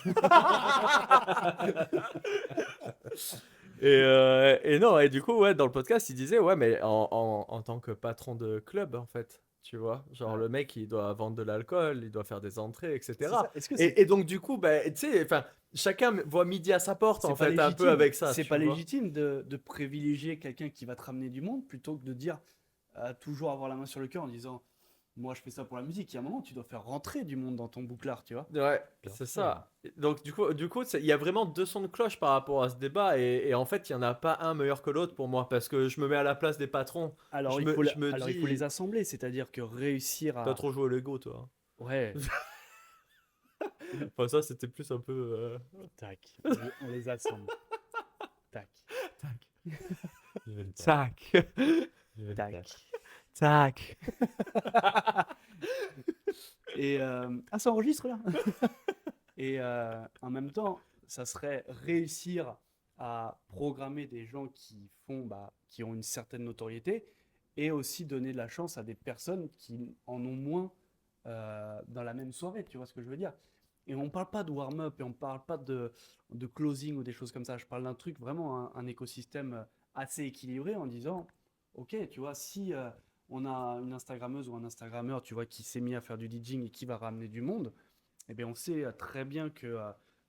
Et non, et du coup, ouais, dans le podcast, il disait, ouais, mais en tant que patron de club, en fait, tu vois, genre Ouais. le mec, il doit vendre de l'alcool, il doit faire des entrées, C'est etc. ça. Est-ce que c'est Et donc, du coup, bah, tu sais, enfin, chacun voit midi à sa porte, en c'est pas fait, un peu légitime? avec ça, C'est tu pas vois. légitime de privilégier quelqu'un qui va te ramener du monde plutôt que de dire toujours avoir la main sur le cœur en disant moi je fais ça pour la musique. Il y a un moment tu dois faire rentrer du monde dans ton bouclard, tu vois. Ouais, Bien c'est sûr. ça. Donc, du coup, il y a vraiment deux sons de cloche par rapport à ce débat, et en fait, il n'y en a pas un meilleur que l'autre pour moi, parce que je me mets à la place des patrons. Alors Je me il faut les dis, assembler, c'est-à-dire que réussir t'as à trop joué au Lego, toi. ouais, Enfin, ça, c'était plus un peu. tac, on les assemble. Tac, Tac. Je vais le faire. Tac. Je vais le tac. faire. Tac. Et ça enregistre là. Et en même temps, ça serait réussir à programmer des gens qui font, qui ont une certaine notoriété, et aussi donner de la chance à des personnes qui en ont moins dans la même soirée. Tu vois ce que je veux dire? Et on parle pas de warm-up et on parle pas de closing ou des choses comme ça. Je parle d'un truc vraiment un écosystème assez équilibré en disant, ok, tu vois, si on a une Instagrammeuse ou un Instagrammeur, tu vois, qui s'est mis à faire du DJing et qui va ramener du monde, eh bien, on sait très bien que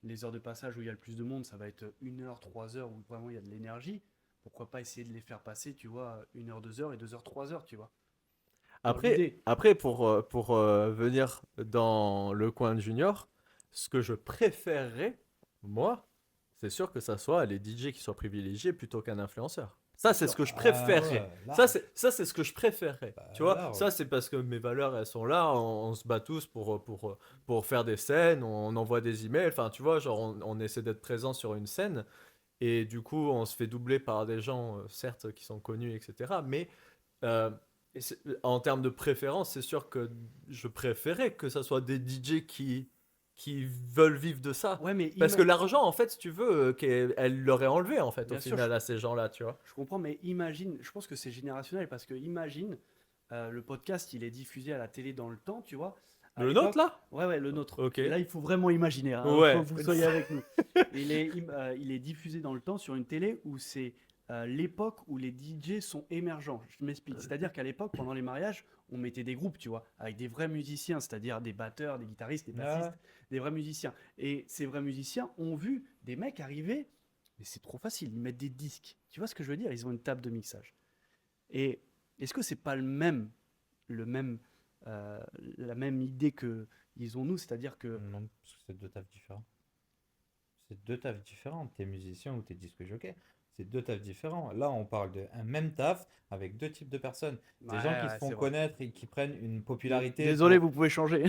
les heures de passage où il y a le plus de monde, ça va être 1 heure, 3 heures où vraiment il y a de l'énergie. Pourquoi pas essayer de les faire passer, tu vois, 1 heure, 2 heures et 2 heures, 3 heures, tu vois. Dans Après, l'idée. après pour venir dans le coin de Junior, ce que je préférerais, moi, c'est sûr que ça soit les DJ qui soient privilégiés plutôt qu'un influenceur. Ça, Bien c'est sûr. ce que je Ah préférerais. ouais, là, Ça, c'est ce que je préférerais. Tu vois, là, ça, c'est parce que mes valeurs, elles sont là. On se bat tous pour faire des scènes. On envoie des emails. Enfin, tu vois, genre, on essaie d'être présent sur une scène. Et du coup, on se fait doubler par des gens, certes, qui sont connus, etc. Mais euh, en termes de préférence, c'est sûr que je préférais que ça soit des DJ qui veulent vivre de ça. Ouais, mais Parce que l'argent, en fait, si tu veux, elle l'aurait enlevé, en fait, au bien sûr, final, à ces gens-là, tu vois. je comprends, mais imagine, je pense que c'est générationnel parce que imagine, le podcast, il est diffusé à la télé dans le temps, tu vois. À Le nôtre, l'époque, là? ouais, ouais, le nôtre. Ok. Et là, il faut vraiment imaginer, hein, faut Ouais. que vous soyez avec nous. Il est diffusé dans le temps sur une télé où c'est l'époque où les DJ sont émergents. Je m'explique. C'est-à-dire qu'à l'époque, pendant les mariages, on mettait des groupes, tu vois, avec des vrais musiciens, c'est-à-dire des batteurs, des guitaristes, des bassistes, des vrais musiciens. Et ces vrais musiciens ont vu des mecs arriver, mais c'est trop facile, ils mettent des disques. Tu vois ce que je veux dire? Ils ont une table de mixage. Et est-ce que c'est pas le même, euh, la même idée que ils ont nous, c'est-à-dire que non, parce que c'est deux tafs différents. C'est deux tafs différents. T'es musicien ou t'es disque jockey. C'est deux tafs différents. Là, on parle d'un même taf avec deux types de personnes. Des gens qui se font c'est vrai. connaître et qui prennent une popularité Désolé, pour... vous pouvez changer.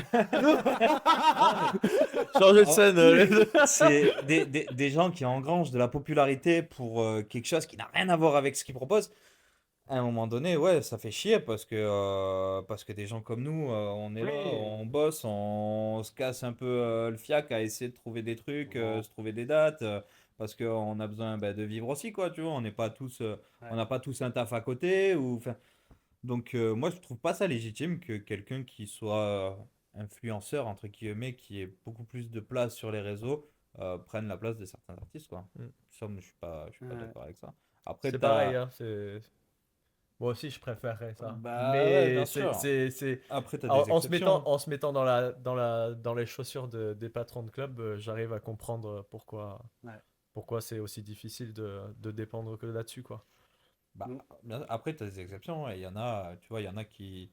Changer de Oh, scène. c'est des gens qui engrangent de la popularité pour quelque chose qui n'a rien à voir avec ce qu'ils proposent. À un moment donné, ouais, ça fait chier parce que des gens comme nous, on est là, Oui. on bosse, on se casse un peu le fiac à essayer de trouver des trucs, Bon. se trouver des dates, parce qu'on a besoin de vivre aussi, quoi, tu vois. On n'est pas tous, on Ouais. n'a pas tous un taf à côté, ou, enfin, donc moi, je trouve pas ça légitime que quelqu'un qui soit influenceur, entre guillemets, qui ait beaucoup plus de place sur les réseaux, prenne la place de certains artistes, quoi. Mm. Ça, moi, je suis pas Ouais. d'accord avec ça. Après, C'est pareil, hein, moi aussi, je préférerais ça. Bah ouais, Mais bien sûr. Après, tu as des en se mettant, exceptions. en se mettant dans les chaussures des patrons de club, j'arrive à comprendre Ouais. pourquoi c'est aussi difficile de dépendre que là-dessus, quoi. Bah, Mm. après, tu as des exceptions. Et il y en a, tu vois, il y en a qui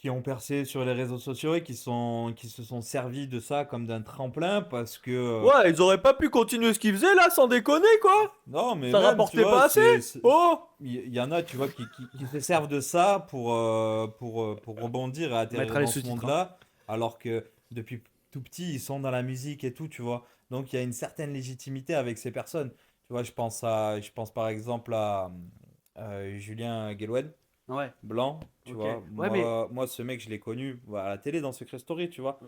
ont percé sur les réseaux sociaux et qui se sont servis de ça comme d'un tremplin parce que. Ouais, ils auraient pas pu continuer ce qu'ils faisaient là, sans déconner, quoi. Non, mais Ça même, tu rapportait vois, pas assez. Oh! il y en a, tu vois, qui se servent de ça pour rebondir et atterrir Mettra les dans ce sous-titres, hein. monde-là, alors que depuis tout petit, ils sont dans la musique et tout, tu vois. Donc, il y a une certaine légitimité avec ces personnes. Tu vois, je pense par exemple à Julien Guelwen. Ouais. blanc, tu Ok. vois. Ouais, mais Moi, ce mec, je l'ai connu à la télé dans Secret Story, tu vois.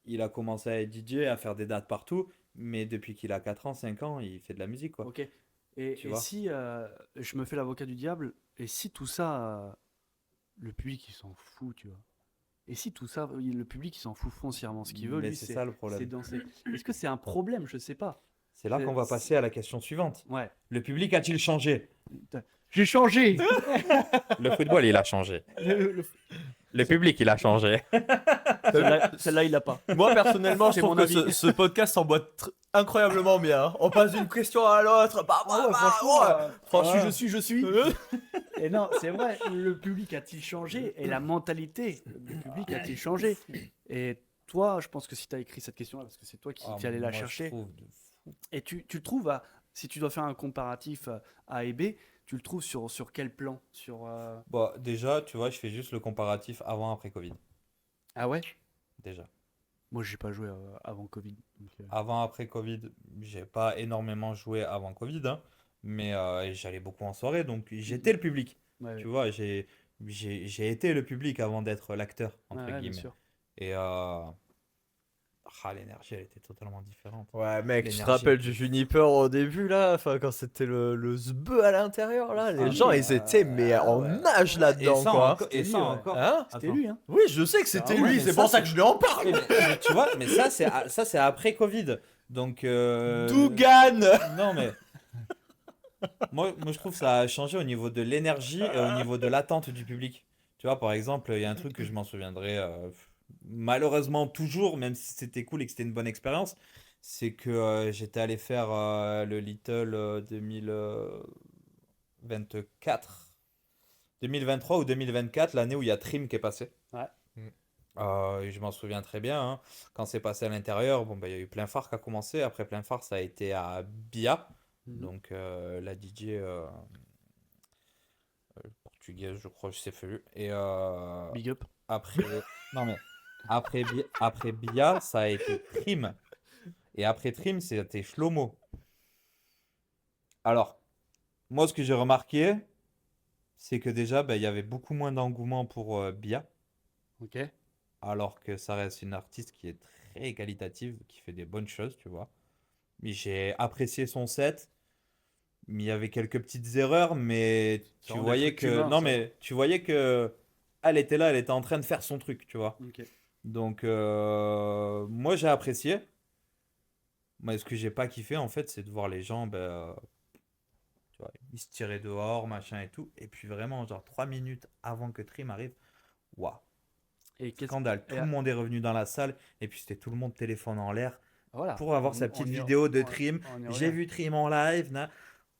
Il a commencé à être DJ, à faire des dates partout, mais depuis qu'il a 4 ans, 5 ans, il fait de la musique, quoi. ok. Et, Tu et vois. si je me fais l'avocat du diable, et si tout ça, le public il s'en fout, tu vois. Et si tout ça, le public il s'en fout foncièrement. Ce qu'il veut, Mais lui, c'est ça le c'est problème. danser. Est-ce que c'est un problème? Je sais pas. C'est là qu'on va passer à la question suivante. Ouais. Le public a-t-il changé? J'ai changé. Le football, il a changé. Le- le- Le public, il a changé. Celle-là, il l'a pas. Moi, personnellement, je C'est trouve mon que avis. ce podcast s'emboîte incroyablement bien. Hein. On passe d'une question à l'autre. Bah, Ah ouais, franchement, franchement, je suis. Et non, c'est vrai, le public a-t-il changé et la mentalité du public a-t-il changé? Et toi, je pense que si tu as écrit cette question-là, parce que c'est toi qui allais la Moi, je chercher, trouve de fou. et tu le trouves, si tu dois faire un comparatif A et B, tu le trouves sur quel plan? Bon, déjà, tu vois, je fais juste le comparatif avant-après Covid. Ah ouais? Déjà. Moi, j'ai pas joué avant Covid. Donc, Avant-après Covid, j'ai pas énormément joué avant Covid, hein, mais j'allais beaucoup en soirée, donc j'étais le public. ouais, Tu ouais, vois, j'ai été le public avant d'être l'acteur, entre ouais, bien guillemets. sûr. Et l'énergie, elle était totalement différente. Ouais, mec, tu te L'énergie rappelles était du fou. Juniper au début, là? Enfin, quand c'était le sbeu à l'intérieur, là? Les Ah, gens, mais, ils étaient mais en ouais. nage là-dedans, quoi. Hein. Et C'était ça lui, ouais. encore. Hein? C'était Attends. lui, hein. Oui, je sais que Ah c'était ouais, lui, mais c'est ça, pour ça c'est- que je lui en parle. Mais tu vois, mais ça, c'est après Covid. Donc, Dougan! non, mais moi, je trouve que ça a changé au niveau de l'énergie et au niveau de l'attente du public. Tu vois, par exemple, il y a un truc que je m'en souviendrai malheureusement toujours, même si c'était cool et que c'était une bonne expérience, c'est que j'étais allé faire le Little 2024, 2023 ou 2024, l'année où il y a Trim qui est passé. Ouais. Et je m'en souviens très bien, hein. Quand c'est passé à l'intérieur, bon, bah, il y a eu Plein Phare qui a commencé. Après Plein Phare, ça a été à Bia, Mhm. donc la DJ portugaise, je crois, je sais plus. Et Big up. après, non mais après Bia, ça a été Trim. Et après Trim, c'était Shlomo. Alors, moi, ce que j'ai remarqué, c'est que déjà, bah, il y avait beaucoup moins d'engouement pour Bia, Ok. alors que ça reste une artiste qui est très qualitative, qui fait des bonnes choses, tu vois. Mais j'ai apprécié son set, mais il y avait quelques petites erreurs, mais C'est tu vraiment des voyais trucs que, humains, non ça. mais tu voyais que elle était là, elle était en train de faire son truc, tu vois. Ok. Donc moi j'ai apprécié. Moi ce que j'ai pas kiffé en fait, c'est de voir les gens, tu vois, ils se tiraient dehors, machin et tout, et puis vraiment genre 3 minutes avant que Trim arrive, waouh, Et qu'est-ce scandale. Tout et, le monde est revenu dans la salle, et puis c'était tout le monde téléphone en l'air voilà. pour avoir sa petite On y- vidéo de on- Trim. on y J'ai revient. vu Trim en live.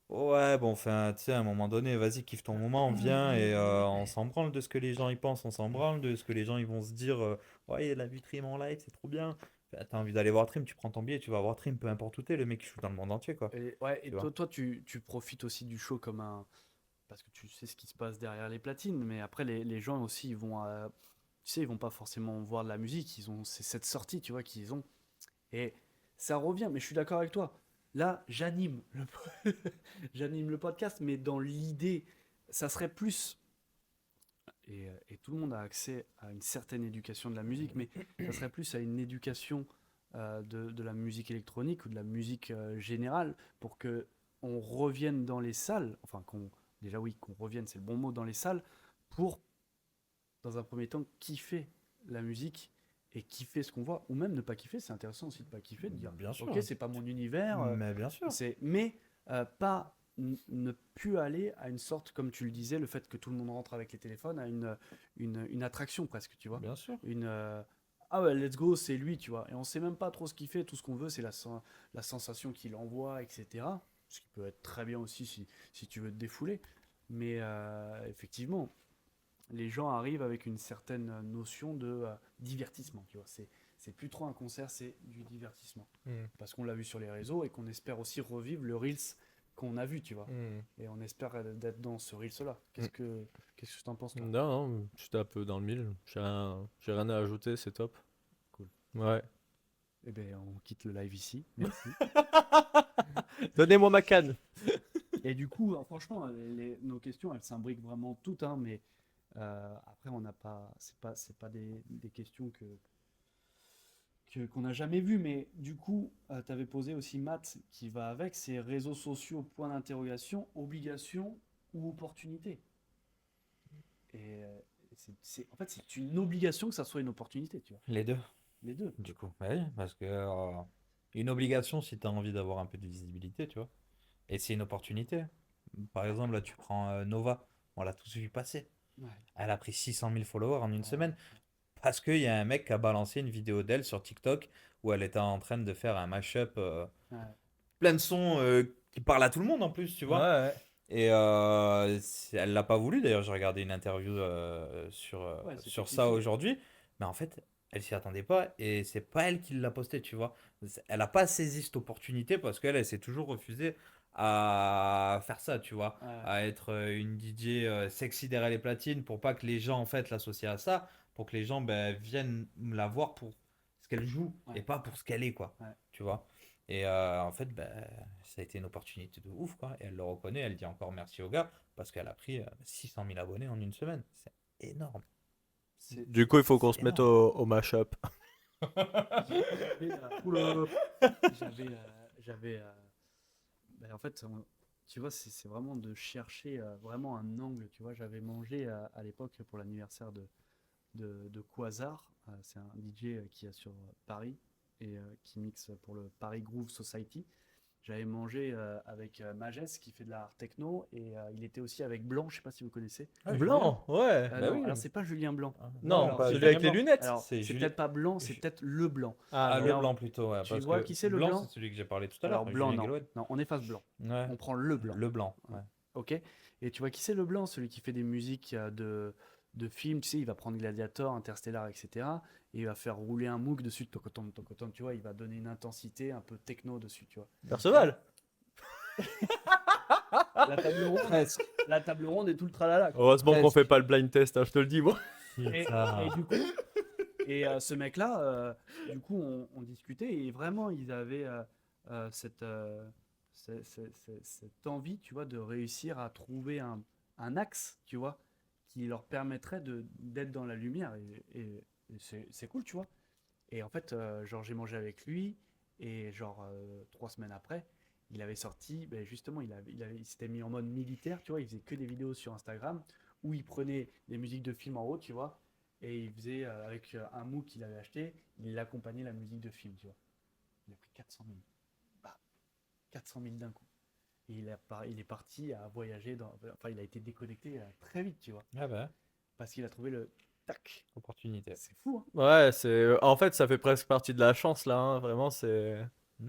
Ouais, bon, enfin, tu sais, à un moment donné, vas-y, kiffe ton moment, viens et on s'en branle de ce que les gens y pensent, on s'en branle de ce que les gens ils vont se dire. Ouais, il a vu Trim en live, c'est trop bien. Enfin, t'as envie d'aller voir Trim, tu prends ton billet, tu vas voir Trim, peu importe où t'es, le mec il joue dans le monde entier, quoi. Et, ouais, et Tu vois. toi, tu profites aussi du show comme un. Parce que tu sais ce qui se passe derrière les platines, mais après, les gens aussi, ils vont. Tu sais, ils vont pas forcément voir de la musique, c'est cette sortie, tu vois, qu'ils ont. Et ça revient, mais je suis d'accord avec toi. Là, j'anime le podcast, mais dans l'idée, ça serait plus. Et tout le monde a accès à une certaine éducation de la musique, mais ça serait plus à une éducation de la musique électronique ou de la musique générale pour que on revienne dans les salles, enfin déjà oui, qu'on revienne, c'est le bon mot, dans les salles, pour, dans un premier temps, kiffer la musique et kiffer ce qu'on voit, ou même ne pas kiffer, c'est intéressant aussi de pas kiffer, de dire, Bien sûr. ok, c'est pas mon univers, Mais bien sûr. mais pas ne plus aller à une sorte, comme tu le disais, le fait que tout le monde rentre avec les téléphones, à une attraction presque, tu vois. Bien sûr. Ah ouais, let's go, c'est lui, tu vois. Et on sait même pas trop ce qu'il fait, tout ce qu'on veut, c'est la sensation qu'il envoie, etc. Ce qui peut être très bien aussi si tu veux te défouler. Mais effectivement, les gens arrivent avec une certaine notion de divertissement, tu vois. C'est plus trop un concert, c'est du divertissement. Parce qu'on l'a vu sur les réseaux et qu'on espère aussi revivre le Reels qu'on a vu, tu vois. Et on espère d'être dans ce Reels-là. Qu'est-ce que tu en penses, toi? Non, j'étais un peu dans le mille. J'ai rien à ajouter, c'est top. Cool. Ouais. Eh bien, on quitte le live ici. Merci. Donnez-moi ma canne. Et du coup, franchement, nos questions, elles s'imbriquent vraiment toutes, hein, mais après, on n'a pas, c'est pas des questions qu'on n'a jamais vues, mais du coup, tu avais posé aussi Matt qui va avec, c'est réseaux sociaux, point d'interrogation, obligation ou opportunité. Et en fait, c'est une obligation que ça soit une opportunité, tu vois, Les deux, les deux. du coup. Bah oui, parce que une obligation si tu as envie d'avoir un peu de visibilité, tu vois. Et c'est une opportunité. Par exemple, là, tu prends Nova. On l'a tous vu passer. Ouais, Elle a pris 600 000 followers en une ouais, semaine. Parce qu'il y a un mec qui a balancé une vidéo d'elle sur TikTok où elle était en train de faire un mashup ouais. plein de sons qui parlent à tout le monde en plus, tu Ouais, vois. ouais. Et elle l'a pas voulu. D'ailleurs, j'ai regardé une interview Ouais, c'est sur ça justifié. aujourd'hui. Mais en fait, elle s'y attendait pas. Et c'est pas elle qui l'a posté, tu vois. Elle a pas saisi cette opportunité parce qu'elle s'est toujours refusée à faire ça, tu vois. Ouais, À être une DJ sexy derrière les platines pour pas que les gens, en fait, l'associent à ça. Pour que les gens ben, viennent la voir pour ce qu'elle joue et ouais, pas pour ce qu'elle est, quoi. ouais. Tu vois. Et en fait, ben, ça a été une opportunité de ouf, quoi. Et elle le reconnaît, elle dit encore merci au gars, parce qu'elle a pris 600 000 abonnés en une semaine. C'est énorme. Du coup, il faut qu'on C'est se mette énorme. au mashup. J'avais, Oula. j'avais, ben, en fait, tu vois, c'est vraiment de chercher vraiment un angle. Tu vois, j'avais mangé à l'époque pour l'anniversaire de Quasar. C'est un DJ qui est sur Paris et qui mixe pour le Paris Groove Society. J'avais mangé avec Majes qui fait de l'art techno et il était aussi avec Blanc, je sais pas si vous connaissez. Ah, Julien? Blanc, ouais. Bah Non, oui. alors c'est pas Julien Blanc. Ah, Non, non, Non, alors pas c'est celui peut-être avec Julien les Blanc. lunettes. alors C'est c'est Julien. peut-être pas Blanc, c'est peut-être le Blanc. Ah Ah, non. le Et blanc plutôt, ouais. tu Parce vois que qui c'est le blanc, Blanc? c'est celui que j'ai parlé tout à Alors l'heure, Blanc, Julien non. Guillouet. Non, on efface Blanc. Ouais. On prend le Blanc. Le blanc, Ouais. ouais. Ok. Et tu vois qui c'est le Blanc? Celui qui fait des musiques de films, tu sais, il va prendre Gladiator, Interstellar, etc. Et il va faire rouler un MOOC dessus, tocotom, tocotom, tu vois, il va donner une intensité un peu techno dessus, tu vois. Perceval. La table ronde, Presque. la table ronde et tout le tralala, quoi. Heureusement qu'on Presque. fait pas le blind test, hein, je te le dis, moi. Et Putain. du coup, ce mec-là, du coup, on discutait et vraiment, ils avaient cette envie, tu vois, de réussir à trouver un axe, tu vois, qui leur permettrait d'être dans la lumière. Et c'est cool, tu vois. Et en fait, genre, j'ai mangé avec lui et genre 3 semaines après, il avait sorti, ben justement, il s'était mis en mode militaire, tu vois, il faisait que des vidéos sur Instagram où il prenait des musiques de films en haut, tu vois, et il faisait avec un MOOC qu'il avait acheté, il accompagnait la musique de film, tu vois. Il a pris 400 000. Bah, 400 000 d'un coup. Et il est parti à voyager enfin, il a été déconnecté très vite, tu vois, Ah bah, parce qu'il a trouvé le tac. opportunité. C'est fou, hein. Ouais, c'est. En fait, ça fait presque partie de la chance là. Hein. Vraiment, c'est.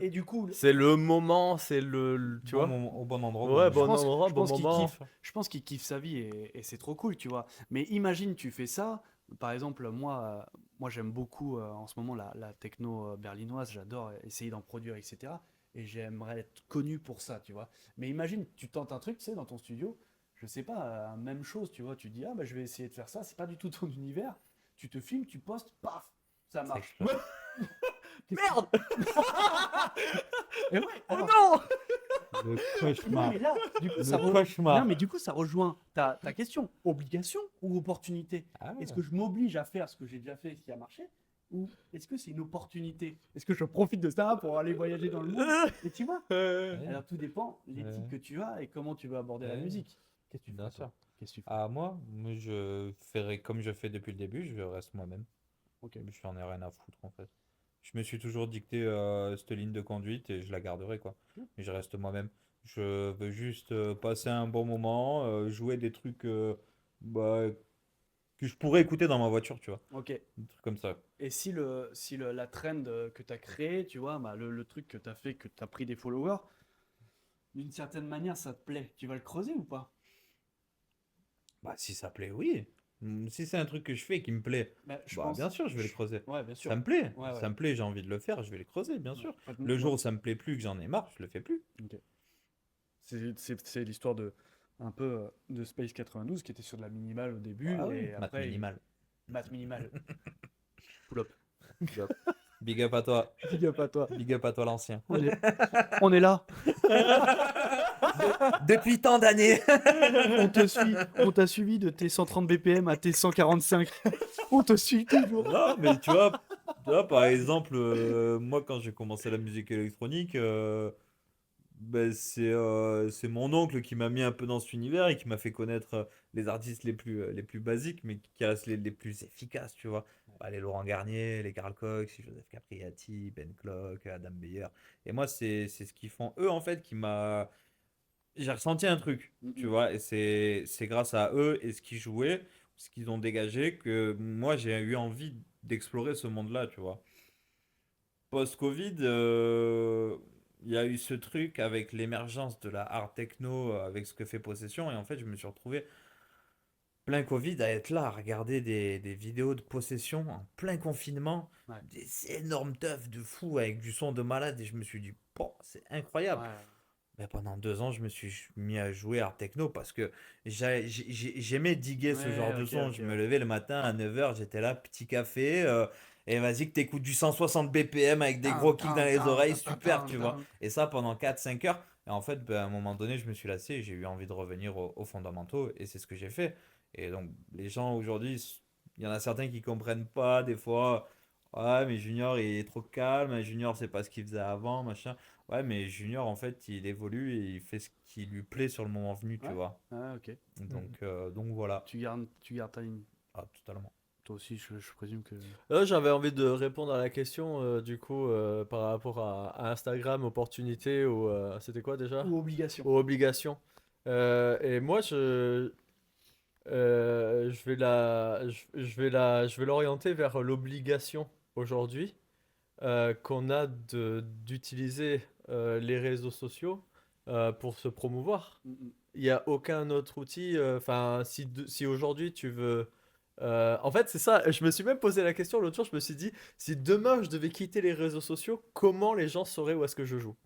Et du coup, C'est le moment, c'est tu Bon vois. moment, au bon endroit, au bon Ouais, Je moment. bon pense, endroit, je bon pense qu'il moment. kiffe. Je pense qu'il kiffe sa vie et c'est trop cool, tu vois. Mais imagine, tu fais ça. Par exemple, moi j'aime beaucoup en ce moment la techno berlinoise. J'adore essayer d'en produire, etc. Et j'aimerais être connu pour ça, tu vois. Mais imagine, tu tentes un truc, tu sais, dans ton studio. Je sais pas, même chose, tu vois. Tu dis, ah bah je vais essayer de faire ça. C'est pas du tout ton univers. Tu te filmes, tu postes, paf, ça Ça marche. explose. Merde. Et ouais, Oh alors, non. Le non, cauchemar. mais là, du coup, Le cauchemar. non, mais du coup, ça rejoint ta question. Obligation ou opportunité? Ah ouais. Est-ce que je m'oblige à faire ce que j'ai déjà fait, ce qui a marché? Ou est-ce que c'est une opportunité? Est-ce que je profite de ça pour aller voyager dans le monde? Et tu vois, Ouais. alors tout dépend l'éthique que tu as et comment tu veux aborder la Ouais. musique. Qu'est-ce que tu Bien ferais, toi? sûr. Qu'est-ce que tu ferais? Ah, moi, je ferai comme je fais depuis le début, je reste moi-même. Ok. Je n'en ai rien à foutre en fait. Je me suis toujours dicté cette ligne de conduite et je la garderai quoi. Mais je reste moi-même. Je veux juste passer un bon moment, jouer des trucs bah, que je pourrais écouter dans ma voiture, tu vois. Ok. Des trucs comme ça. Et si la trend que tu as créée, tu vois, bah, le truc que tu as fait, que tu as pris des followers, d'une certaine manière, ça te plaît, tu vas le creuser ou pas? Bah, si ça plaît, oui. Si c'est un truc que je fais et qui me plaît, Bah, je bah pense. bien sûr, je vais les creuser. Ouais, bien sûr. Ça me plaît. Ouais, ouais. Ça me plaît, j'ai envie de le faire, je vais les creuser, bien Ouais. sûr. En fait, Le jour moi, où ça me plaît plus, que j'en ai marre, je le fais plus. ok. C'est l'histoire de un peu de Space 92 qui était sur de la minimale au début Ah oui, et maths après minimal. maths minimal. Pull up. Job. Big up à toi. Big up à toi. Big up à toi l'ancien. On est là. Depuis tant d'années. On te suit. On t'a suivi de tes 130 BPM à tes 145. On te suit toujours. Non, mais tu vois, par exemple, moi quand j'ai commencé la musique électronique, ben, c'est mon oncle qui m'a mis un peu dans cet univers et qui m'a fait connaître les artistes les plus basiques, mais qui restent les plus efficaces, tu vois. Bah, les Laurent Garnier, les Carl Cox, les Joseph Capriati, Ben Clock, Adam Beyer. Et moi, c'est ce qu'ils font eux, en fait, qui m'a. J'ai ressenti un truc, tu vois, et c'est grâce à eux et ce qu'ils jouaient, ce qu'ils ont dégagé, que moi, j'ai eu envie d'explorer ce monde-là, tu vois. Post-Covid, il y a eu ce truc avec l'émergence de la hard techno, avec ce que fait Possession, et en fait, je me suis retrouvé plein Covid à être là, à regarder des vidéos de Possession en plein confinement, Ouais. des énormes teufs de fou avec du son de malade, et je me suis dit, bon, c'est incroyable. Ouais. Ben, pendant 2 ans, je me suis mis à jouer hard techno parce que j'aimais diguer ce genre Ouais, de ok, son. ok, Je me ouais. levais le matin à 9h, j'étais là, petit café. Et vas-y que t'écoutes du 160 BPM avec des gros kicks dans les oreilles, super, tu vois. Et ça pendant 4 5 heures. Et en fait, ben, à un moment donné, je me suis lassé et j'ai eu envie de revenir aux fondamentaux. Et c'est ce que j'ai fait. Et donc, les gens aujourd'hui, il y en a certains qui comprennent pas des fois. Ouais, mais Junior, il est trop calme. Junior, c'est pas ce qu'il faisait avant, machin. Ouais, mais Junior, en fait, il évolue et il fait ce qui lui plaît sur le moment venu, tu Ouais. vois. Ah, ok. Donc voilà. Tu gardes ta ligne. Ah, totalement. Toi aussi, je présume que. J'avais envie de répondre à la question, du coup, par rapport à Instagram, opportunité ou c'était quoi déjà? Ou obligation. Aux obligations. Et moi, je vais l'orienter vers l'obligation aujourd'hui qu'on a d'utiliser les réseaux sociaux pour se promouvoir. Il n'y a aucun autre outil. Enfin, si aujourd'hui tu veux. En fait, c'est ça. Je me suis même posé la question l'autre jour. Je me suis dit, si demain je devais quitter les réseaux sociaux, comment les gens sauraient où est-ce que je joue?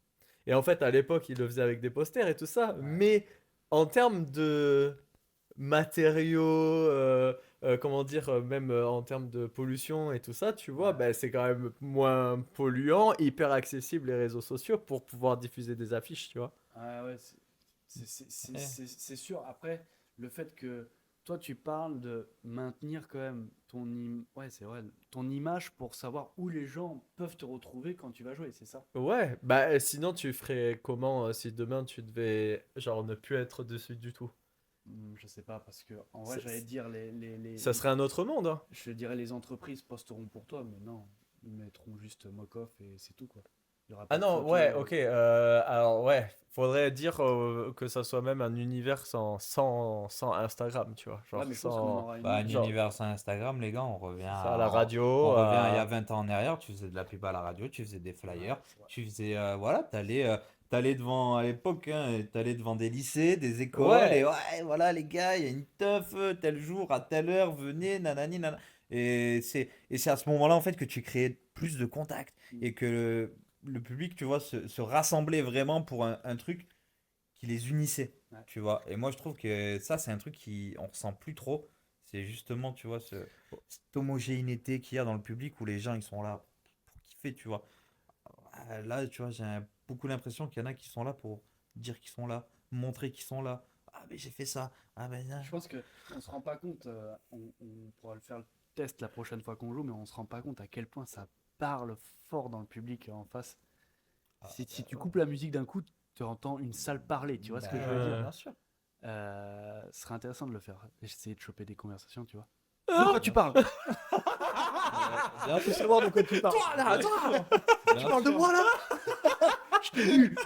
Et en fait, à l'époque, ils le faisaient avec des posters et tout ça. Mais en termes de matériaux, comment dire, même en termes de pollution et tout ça, tu vois, Ouais. bah, c'est quand même moins polluant, hyper accessible les réseaux sociaux pour pouvoir diffuser des affiches, tu vois. Ah ouais, Ouais. c'est sûr. Après, le fait que toi, tu parles de maintenir quand même ouais, c'est vrai, ton image pour savoir où les gens peuvent te retrouver quand tu vas jouer, c'est ça? Ouais, bah sinon tu ferais comment si demain tu devais genre ne plus être dessus du tout? Je sais pas, parce que en vrai, Ça, j'allais dire ça serait un autre monde, hein. je dirais les entreprises posteront pour toi, mais non, ils mettront juste mock-off et c'est tout quoi. Il y aura Ah pas de non, photo. ouais, ok. Alors ouais, faudrait dire que ça soit même un univers sans Instagram, tu vois. Ouais, Genre mais je pense qu'on en sans... aura une Bah, un image. Genre univers sans Instagram, les gars, ça à la on radio, revient il y a 20 ans en arrière. Tu faisais de la pub à la radio, tu faisais des Ouais, flyers, c'est vrai. tu faisais. Voilà, t'allais devant, à l'époque, hein, t'allais devant des lycées, des écoles, et Ouais, ouais, voilà, les gars, il y a une teuf, tel jour, à telle heure, venez, nanani, nanana. Et c'est à ce moment-là, en fait, que tu créais plus de contacts Mm. et que le public, tu vois, se rassemblait vraiment pour un truc qui les unissait, Ouais. tu vois. Et moi, je trouve que ça, c'est un truc qui on ressent plus trop. C'est justement, tu vois, cette homogénéité qu'il y a dans le public où les gens, ils sont là pour kiffer, tu vois. Là, tu vois, beaucoup l'impression qu'il y en a qui sont là pour dire qu'ils sont là, montrer qu'ils sont là. Ah, mais j'ai fait ça. Ah, ben, Je pense que on se rend pas compte, on pourra le faire le test la prochaine fois qu'on joue, mais on se rend pas compte à quel point ça parle fort dans le public en face. Si tu coupes la musique d'un coup, tu entends une salle parler, tu vois ce que je veux dire? bien sûr. Ce serait intéressant de le faire. Essayer de choper des conversations, tu vois. De ah, quoi tu Bien parles? sûr. Bien Je veux sûr. savoir de quoi tu parles. toi là, toi, Bien parles de sûr. moi là? Je t'ai vu.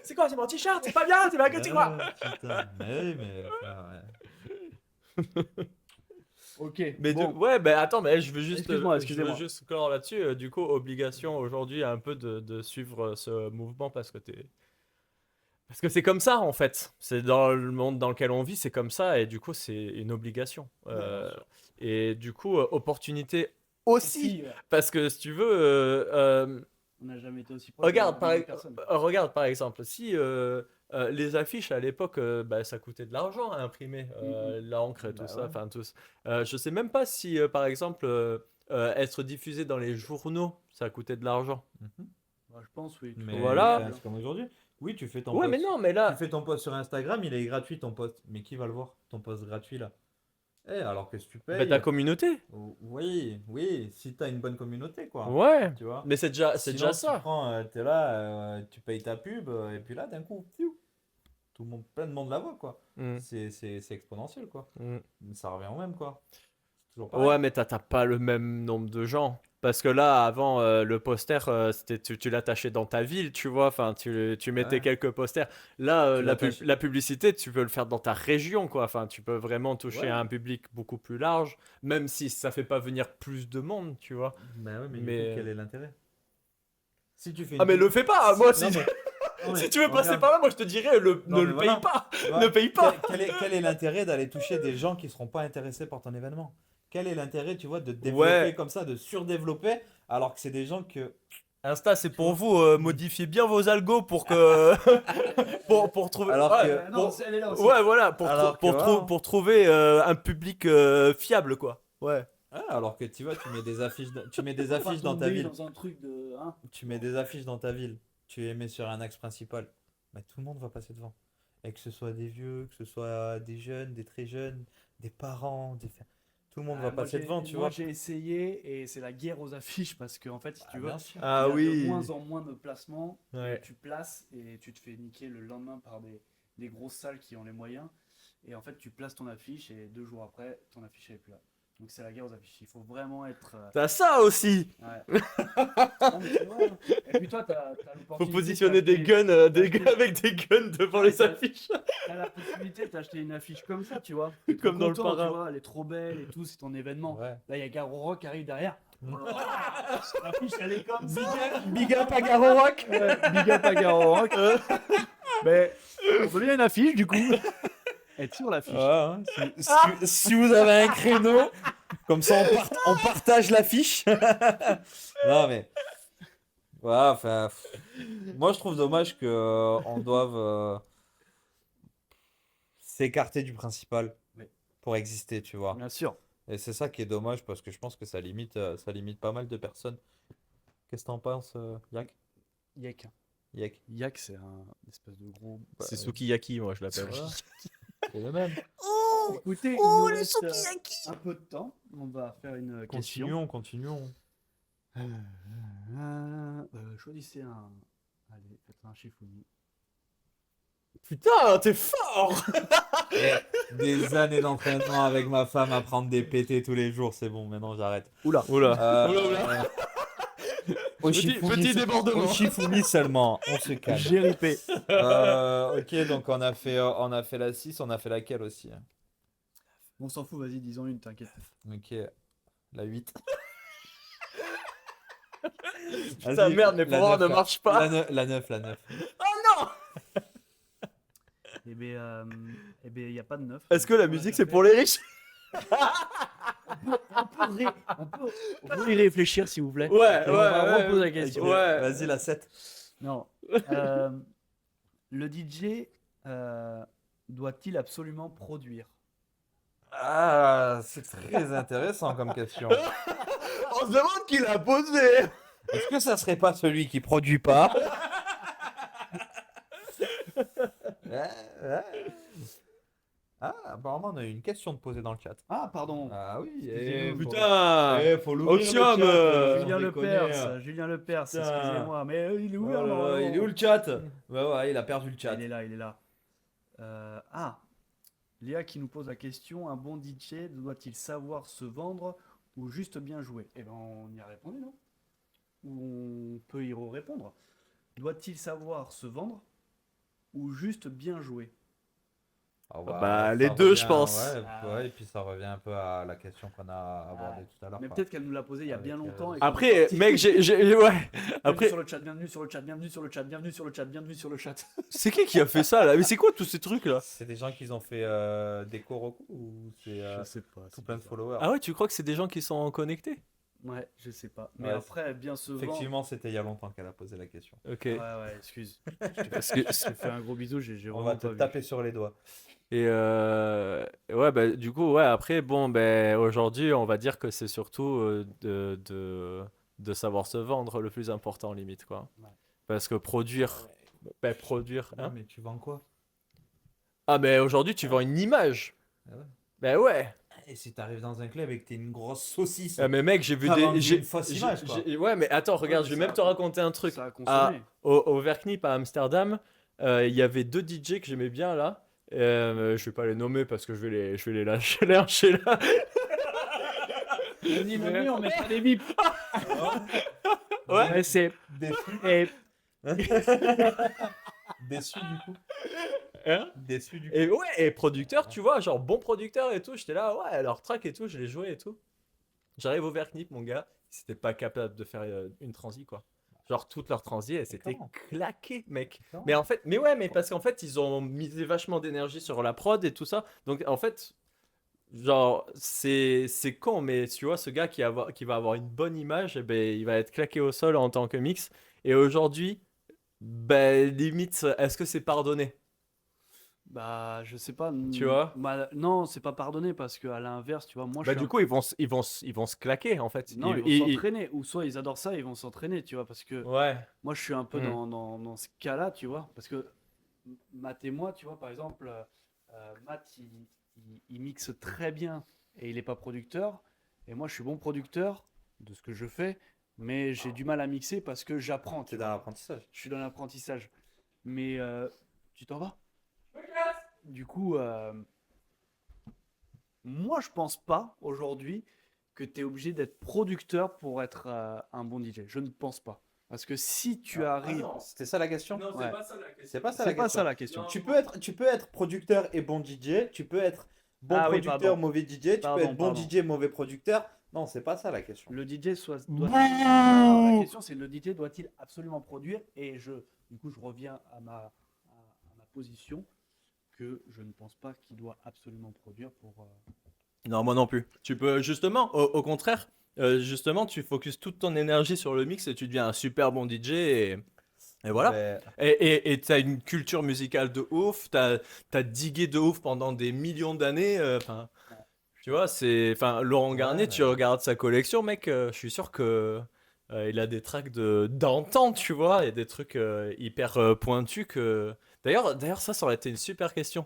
C'est quoi, c'est mon t-shirt? C'est pas bien, c'est pas que c'est quoi? Putain. Mais oui, mais. Enfin, ouais. Ok, Mais bon. ouais, ben attends, mais je veux Excuse-moi. juste clore là-dessus. Du coup, obligation aujourd'hui un peu de suivre ce mouvement parce que c'est comme ça en fait. C'est dans le monde dans lequel on vit, c'est comme ça et du coup c'est une obligation. Ouais, bien sûr. Et du coup opportunité aussi Si, ouais. parce que si tu veux, On n'a jamais été aussi proche de regarde millions de personnes. regarde par exemple si les affiches à l'époque bah, ça coûtait de l'argent à imprimer l'encre et tout Bah ça, ouais. enfin tous. Je sais même pas si par exemple être diffusé dans les journaux, ça coûtait de l'argent. Mhm. Bah, je pense, oui. Mais Voilà. enfin, c'est comme aujourd'hui. Oui, tu fais ton Ouais, post. mais non, mais Tu là. fais ton post sur Instagram, il est gratuit ton post. Mais qui va le voir, ton post gratuit là? Alors que si tu Bah, payes. ta communauté. Oui, oui, si t'as une bonne communauté, quoi. Ouais. Tu vois? Mais c'est déjà Sinon, tu ça. prends, t'es là, tu payes ta pub, et puis là, d'un coup, fiou, tout le monde, plein de monde la voit, quoi. Mm. C'est exponentiel, quoi. Mm. Ça revient au même, quoi. C'est toujours pareil. Ouais, mais t'as pas le même nombre de gens. Parce que là, avant, le poster, c'était, tu l'attachais dans ta ville, tu vois. Enfin, tu mettais Ouais. quelques posters. Là, Tu l'attaches- la publicité, tu peux le faire dans ta région, quoi. Enfin, tu peux vraiment toucher Ouais. un public beaucoup plus large, même si ça fait pas venir plus de monde, tu vois. Bah ouais, mais du Mais- coup, quel est l'intérêt? Si tu fais Ah, mais le fais pas! Moi, Non, si, mais- non, mais si tu veux passer regarde, par là, moi, je te dirais, Non, ne mais le voilà. paye pas! tu vois, Ne paye pas! quel est l'intérêt d'aller toucher des gens qui seront pas intéressés par ton événement? Quel est l'intérêt, tu vois, de développer Ouais. comme ça, de surdévelopper, alors que c'est des gens que... Insta, c'est pour vous, modifiez bien vos algos pour que. pour trouver. Alors ouais, que- Non, pour- elle est là aussi. ouais, voilà, pour, Alors que voilà. pour trouver un public fiable, quoi. Ouais. alors que tu vois, tu mets des affiches, tu mets des Faut pas affiches dans ta tomber ville. dans un truc de. Hein. Tu mets des affiches dans ta ville, tu les mets sur un axe principal, bah, tout le monde va passer devant. Et que ce soit des vieux, que ce soit des jeunes, des très jeunes, des parents, tout le monde va Moi, passer devant, tu moi, vois. j'ai essayé et c'est la guerre aux affiches parce que, en fait, si tu veux, bien sûr. Ah il y a oui. de moins en moins de placements. Ouais. Tu places et tu te fais niquer le lendemain par des grosses salles qui ont les moyens. Et en fait, tu places ton affiche et 2 jours après, ton affiche n'est plus là. Donc c'est la guerre aux affiches. Il faut vraiment être. T'as ça aussi! Ouais. Non, mais c'est vrai, hein. Et puis toi, t'as l'opportunité. Faut positionner des d'acheter- guns, des gars avec des guns devant les Ouais, affiches. T'as la possibilité d'acheter une affiche comme ça, tu vois. T'es trop Comme dans le content, parrain. tu vois, elle est trop belle et tout, c'est ton événement. Ouais. Là, il y a Garo Rock qui arrive derrière. Mm. L'affiche, elle est comme ça. Big up à Garo Rock! Ouais, big up à Garo Rock. Mais on veut bien une affiche, du coup. Être sur l'affiche. Ouais, hein. Si vous avez un créneau, comme ça on partage l'affiche. Non mais, ouais, enfin, moi je trouve dommage que on doive s'écarter du principal Oui. pour exister, tu vois. Bien sûr. Et c'est ça qui est dommage parce que je pense que ça limite pas mal de personnes. Qu'est-ce que t'en penses, Yak? Yek. Yak. Yak, c'est un espèce de gros. C'est Sukiyaki, moi je l'appelle. Voilà. C'est le même. Écoutez, il nous reste un peu de temps. On va faire une question. Continuons. Choisissez un. Allez, faites un Shifumi. Putain, t'es fort! Des années d'entraînement avec ma femme à prendre des PT tous les jours, c'est bon, maintenant j'arrête. Oula. Oula. Petit débordement. Au Shifumi seulement, on se calme. J'ai ripé. Ok, donc on a fait la 6, on a fait laquelle aussi? On s'en fout, vas-y, disons une, t'inquiète. Ok, la 8. Putain, merde, mes pouvoirs ne marchent pas. La 9. Eh bien, il n'y a pas de 9. Est-ce que la musique c'est pour les riches? On peut y réfléchir, s'il vous plaît. Ouais, Et on va reposer la question. Ouais. Vas-y, la 7. Non. Le DJ doit-il absolument produire? Ah, c'est très intéressant comme question. On se demande qui l'a posé. Est-ce que ça serait pas celui qui produit pas? Ah, apparemment, on a eu une question de poser dans le chat. Ah, pardon. Ah oui, Excusez-nous, Putain. faut l'ouvrir Oxium, le chat, Julien sans Lepers, déconner. Julien Lepers, Putain. excusez-moi, mais il est Oh ouvert. là là, normalement. il est où le chat? Ouais, il a perdu le chat. Il est là, il est là. Léa qui nous pose la question, un bon DJ doit-il savoir se vendre ou juste bien jouer? Eh ben, on y a répondu, non? Ou on peut y répondre. Doit-il savoir se vendre ou juste bien jouer? Bah, les deux, je pense. Ouais, et puis ça revient un peu à la question qu'on a abordée tout à l'heure. Mais quoi. peut-être qu'elle nous l'a posée il y a Avec, bien longtemps. et Après, qu'on est mec, parti. ouais. Après, Sur le chat, bienvenue sur le chat, bienvenue sur le chat, bienvenue sur le chat, bienvenue sur le chat. c'est qui a fait ça là? Mais c'est quoi tous ces trucs là? C'est des gens qui ont fait des Koroku ou c'est sais pas. tout plein de followers? Ah ouais, tu crois que c'est des gens qui sont connectés? Ouais, je sais pas. Mais Ouais, après, bien se vendre. effectivement, c'était il y a longtemps qu'elle a posé la question. Ok. Ouais, excuse. Parce que Je te fais un gros bisou, j'ai On va vraiment te pas vu. taper sur les doigts. Et ouais, bah, du coup, ouais, après, bon, ben, aujourd'hui, on va dire que c'est surtout de savoir se vendre le plus important, limite, quoi. Ouais. Parce que produire, ben, produire, Ouais, hein. mais tu vends quoi? Ah, mais aujourd'hui, tu vends une image. Ah ouais. Ben ouais. Et si t'arrives dans un club et que t'es une grosse saucisse, Ah, mais mec, j'ai vu t'as des. vendu une fausse image, quoi. Ouais, mais attends, regarde, mais je vais ça même a te con- raconter un truc. Ça a consommé. Au Verknip à Amsterdam, il y avait deux DJ que j'aimais bien là. Je vais pas les nommer parce que je vais les lâcher, lâcher là. Vas-y, Mais- on mettra des bips. Ouais. Ouais, c'est. Déçu. Et Déçu du coup. Hein Déçu du coup. Et ouais, et producteur, tu vois, genre bon producteur et tout. J'étais là, ouais, leur track et tout, je les jouais et tout. J'arrive au Verknip, mon gars, ils étaient pas capables de faire une transi, quoi. Genre toute leur transi, elle s'était comment claquée, mec. Comment Mais en fait, mais ouais, mais parce qu'en fait, ils ont misé vachement d'énergie sur la prod et tout ça. Donc en fait, genre, c'est con, mais tu vois, ce gars qui va avoir une bonne image, eh ben, il va être claqué au sol en tant que mix. Et aujourd'hui, ben, limite, est-ce que c'est pardonné? bah, je sais pas. Tu vois? Non, c'est pas pardonné parce que à l'inverse, tu vois, moi je Bah, suis du un. coup, ils vont se claquer, en fait. Non, ils vont s'entraîner. Ou soit ils adorent ça, ils vont s'entraîner, tu vois, parce que Ouais. moi je suis un peu Hmm. dans ce cas-là, tu vois, parce que Matt et moi, tu vois, par exemple, Matt il mixe très bien et il est pas producteur, et moi je suis bon producteur de ce que je fais, mais j'ai du mal à mixer parce que j'apprends, tu C'est dans vois. l'apprentissage. Je suis dans l'apprentissage. Mais tu t'en vas? Du coup, moi, je pense pas aujourd'hui que tu es obligé d'être producteur pour être un bon DJ. Je ne pense pas. Parce que si tu arrives. C'était ça la question? Non, Ouais. pas ça la question. C'est pas ça C'est la pas question. ça la question. Non. Tu peux être producteur et bon DJ, tu peux être bon Ah oui, producteur, pardon. mauvais DJ, tu peux Pardon, être bon pardon. DJ, mauvais producteur. Non, c'est pas ça la question. Le DJ la question, c'est le DJ doit-il absolument produire? Et du coup, je reviens à ma position que je ne pense pas qu'il doit absolument produire pour. Non, moi non plus. Tu peux, justement, au contraire, justement, tu focuses toute ton énergie sur le mix et tu deviens un super bon DJ et voilà. Ben, Et t'as une culture musicale de ouf, t'as digué de ouf pendant des millions d'années. Enfin, tu vois, enfin, Laurent Ouais, Garnier, tu mais- regardes sa collection, mec, je suis sûr que il a des tracks d'antan, tu vois, et des trucs hyper pointus que. D'ailleurs, ça aurait été une super question.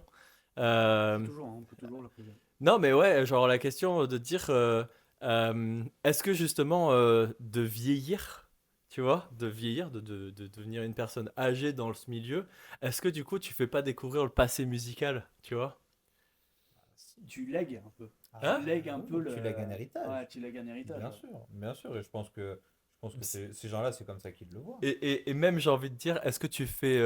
Euh, On peut toujours la poser. non, mais ouais, genre la question de dire, est-ce que justement de vieillir, tu vois, de vieillir, de devenir une personne âgée dans ce milieu, est-ce que du coup tu fais pas découvrir le passé musical, tu vois? Tu lègues un peu. Hein? Tu lègues un peu tu lègues un héritage. Ouais, tu lègues un héritage. Bien ouais. sûr, bien sûr. Et je pense que ces gens-là, c'est comme ça qu'ils le voient. Et même j'ai envie de dire, est-ce que tu fais,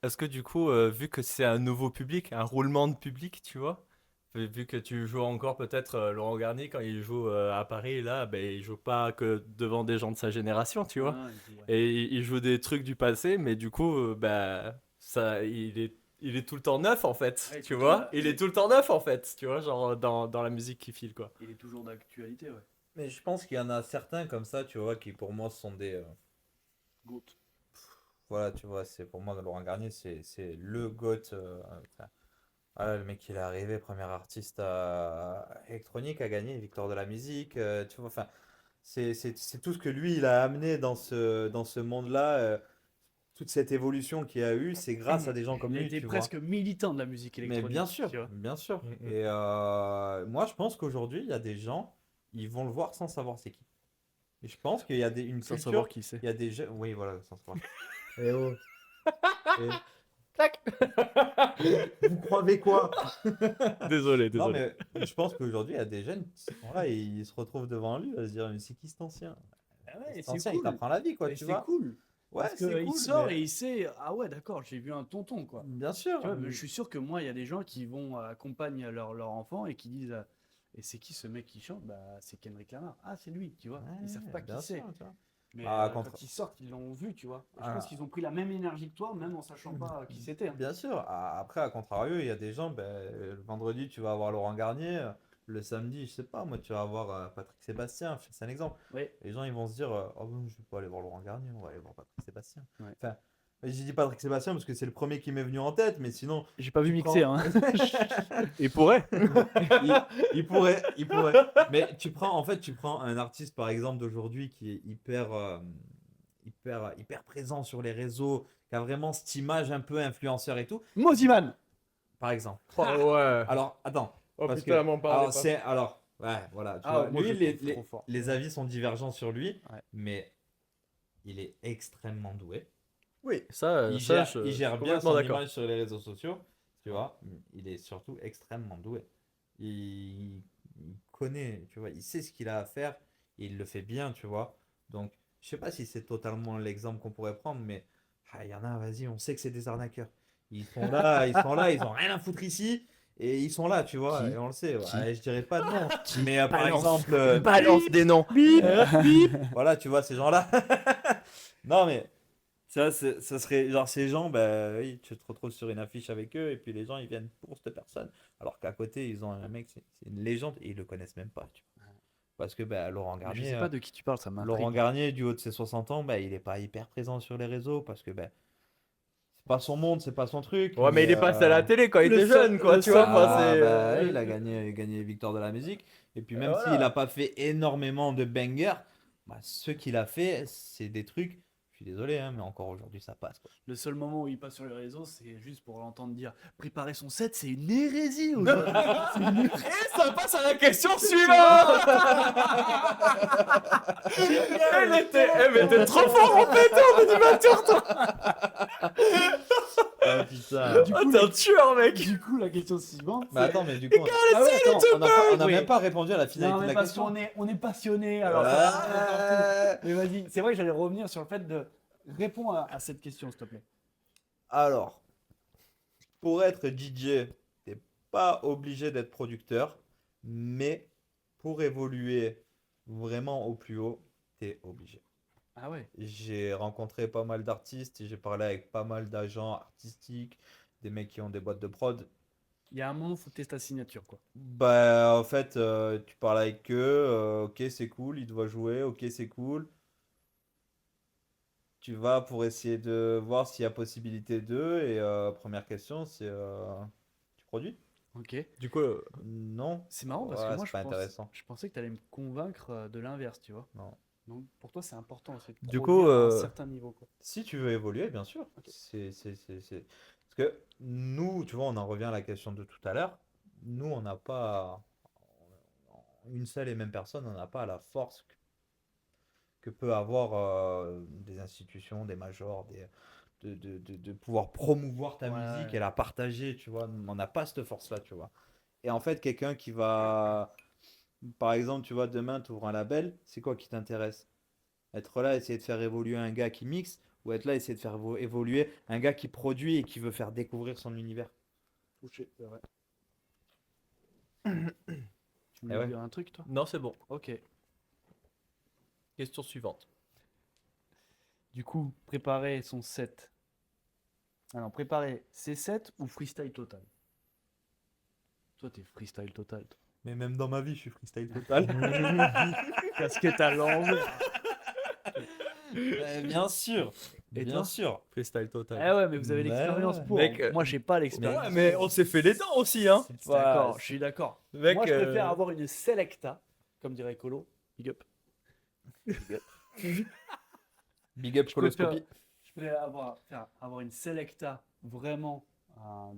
est-ce que du coup, vu que c'est un nouveau public, un roulement de public, tu vois, vu que tu joues encore peut-être Laurent Garnier quand il joue à Paris, là, ben il joue pas que devant des gens de sa génération, tu vois. Ah, il dit, ouais. Et il joue des trucs du passé, mais du coup, bah, ça, il est tout le temps neuf en fait, Ouais, tu tout le vois. temps- Il est tout le temps neuf en fait, tu vois, genre dans la musique qui file quoi. Il est toujours d'actualité, ouais. Mais je pense qu'il y en a certains comme ça, tu vois, qui pour moi sont des. Goat. Voilà, tu vois, c'est pour moi, Laurent Garnier, c'est le GOAT. Enfin, voilà, le mec, il est arrivé, premier artiste électronique à gagner, victoire de la musique. Tu vois, enfin, c'est tout ce que lui, il a amené dans ce monde-là. Toute cette évolution qu'il y a eu, c'est grâce à des gens comme Il lui, était tu vois. presque militant de la musique Mais électronique. bien sûr, tu vois. bien sûr. Mm, mm. Et moi, je pense qu'aujourd'hui, il y a des gens, ils vont le voir sans savoir c'est qui. Et je pense qu'il y a une Sans culture, savoir qui c'est. il y a des jeunes, oui, voilà, sans savoir. Eh oh. Et Tac. vous croyez quoi? Désolé, Non, désolé. mais je pense qu'aujourd'hui, il y a des jeunes qui sont là et ils se retrouvent devant lui à se dire, mais c'est qui cet ancien? Ah ouais, Cet c'est ancien, il cool. t'apprend la vie, quoi, Et tu c'est vois. cool. Ouais, Parce c'est qu'il cool. sort mais- et il sait, ah ouais, d'accord, j'ai vu un tonton, quoi. Bien sûr. Tu vois, mais je suis sûr que moi, il y a des gens qui vont accompagner leur enfant et qui disent, et c'est qui ce mec qui chante? Bah, c'est Kendrick Lamar. Ah, c'est lui, tu vois. Ils savent pas bien qui c'est. sûr, tu vois. Mais Contre- quand ils sortent, ils l'ont vu, tu vois. Et je Ah. pense qu'ils ont pris la même énergie que toi, même en sachant pas qui c'était. Hein. Bien sûr. Après, à contrario, il y a des gens, ben, le vendredi, tu vas avoir Laurent Garnier. le samedi, je sais pas, moi, tu vas voir Patrick Sébastien, c'est un exemple. Oui. Les gens, ils vont se dire, oh, bon, je vais pas aller voir Laurent Garnier, on va aller voir Patrick Sébastien. Ouais. Enfin, j'ai dit Patrick Sébastien parce que c'est le premier qui m'est venu en tête, mais sinon, J'ai pas vu tu mixer, prends- hein. Il pourrait. il pourrait. Mais tu prends un artiste, par exemple, d'aujourd'hui qui est hyper présent sur les réseaux, qui a vraiment cette image un peu influenceur et tout, Moziman. par exemple. Oh, ouais. Alors, attends. Oh parce putain, que, m'en parlez ouais, voilà. Tu Ah, vois, moi, lui, je le trouve trop fort. les avis sont divergents sur lui, Ouais. mais il est extrêmement doué. Oui, ça, Il ça, gère, je il gère suis bien complètement son d'accord. image sur les réseaux sociaux, tu vois. Il est surtout extrêmement doué. Il connaît, tu vois, il sait ce qu'il a à faire et il le fait bien, tu vois. Donc, je sais pas si c'est totalement l'exemple qu'on pourrait prendre, mais il y en a, vas-y, on sait que c'est des arnaqueurs. Ils sont là, ils ont rien à foutre ici. Et ils sont là, tu vois, Qui et on le sait. Qui Ouais, je dirais pas de nom. Mais par Balance. exemple, Balance des noms. Bip, bip. voilà, tu vois, ces gens-là. Non, mais ça serait genre ces gens, bah oui, tu te retrouves sur une affiche avec eux, et puis les gens, ils viennent pour cette personne. Alors qu'à côté, ils ont un mec, c'est une légende, et ils le connaissent même pas, tu vois. Parce que bah, Laurent Mais je Garnier, sais pas de qui tu parles, ça Laurent m'intrigue. Garnier, du haut de ses 60 ans, bah, il est pas hyper présent sur les réseaux, parce que bah, c'est pas son monde, c'est pas son truc. Ouais, mais il est passé à la télé quand il le était seul- jeune, quoi, le tu vois. seul- Enfin, Ah, c'est. bah, il a gagné les victoires de la musique. Et puis même voilà. s'il n'a pas fait énormément de bangers, bah, ce qu'il a fait, c'est des trucs. Je suis désolé, hein, mais encore aujourd'hui, ça passe, quoi. Le seul moment où il passe sur les réseaux, c'est juste pour l'entendre dire préparer son set, c'est une hérésie aujourd'hui. C'est une hérésie. Et ça passe à la question suivante. Mais t'es trop fort en pétant, d'animateur, toi. Ah, putain. Du Ah, coup, t'es un tueur, mec. Du coup, la question suivante, Mais attends, mais du coup, Ah ouais, attends, on n'a Oui. même pas répondu à la finalité non, de mais la parce question. qu'on est passionné, alors mais vas-y, c'est vrai que j'allais revenir sur le fait de répondre à cette question, s'il te plaît. Alors, pour être DJ, t'es pas obligé d'être producteur, mais pour évoluer vraiment au plus haut, t'es obligé. Ah ouais. J'ai rencontré pas mal d'artistes et j'ai parlé avec pas mal d'agents artistiques, des mecs qui ont des boîtes de prod. Il y a un moment, faut tester ta signature, quoi. Bah, en fait, tu parles avec eux, ok, c'est cool, ils doivent jouer, ok, c'est cool. Tu vas pour essayer de voir s'il y a possibilité d'eux. Et première question, c'est tu produis? Ok. Du coup, Non. C'est marrant parce Ouais, que moi, c'est pas intéressant. je pensais que tu allais me convaincre de l'inverse, tu vois. Non. Donc, pour toi, c'est important aussi de Du produire coup, à un certain niveau, quoi. Si tu veux évoluer, bien sûr. Ok. Parce que nous, tu vois, on en revient à la question de tout à l'heure. Nous, on n'a pas une seule et même personne, on n'a pas la force que peut avoir des institutions, des majors, de pouvoir promouvoir ta Ouais, musique ouais. et la partager, tu vois. On n'a pas cette force-là, tu vois. Et en fait, quelqu'un qui va, par exemple, tu vois, demain, tu ouvres un label, c'est quoi qui t'intéresse? Être là, essayer de faire évoluer un gars qui mixe, ou être là, essayer de faire évoluer un gars qui produit et qui veut faire découvrir son univers. Touché, c'est vrai. Tu Eh voulais ouais. dire un truc, toi? non, c'est bon. Ok. Question suivante. Du coup, préparer son set. Alors, préparer ses sets ou freestyle total? Toi, t'es freestyle total, toi. Mais même dans ma vie, je suis freestyle total. Casquette à l'envers. Bien sûr. Et Bien toi sûr. Freestyle Eh total. ouais, mais vous avez Ouais, l'expérience ouais. pour. Mec, Moi, j'ai pas l'expérience. Ouais, mais on s'est fait les dents aussi, hein. C'est D'accord, pas- je suis d'accord. Mec, Moi, je préfère avoir une selecta, comme dirait Colo. Big up. Big up Je préfère, coloscopie. je préfère avoir une selecta vraiment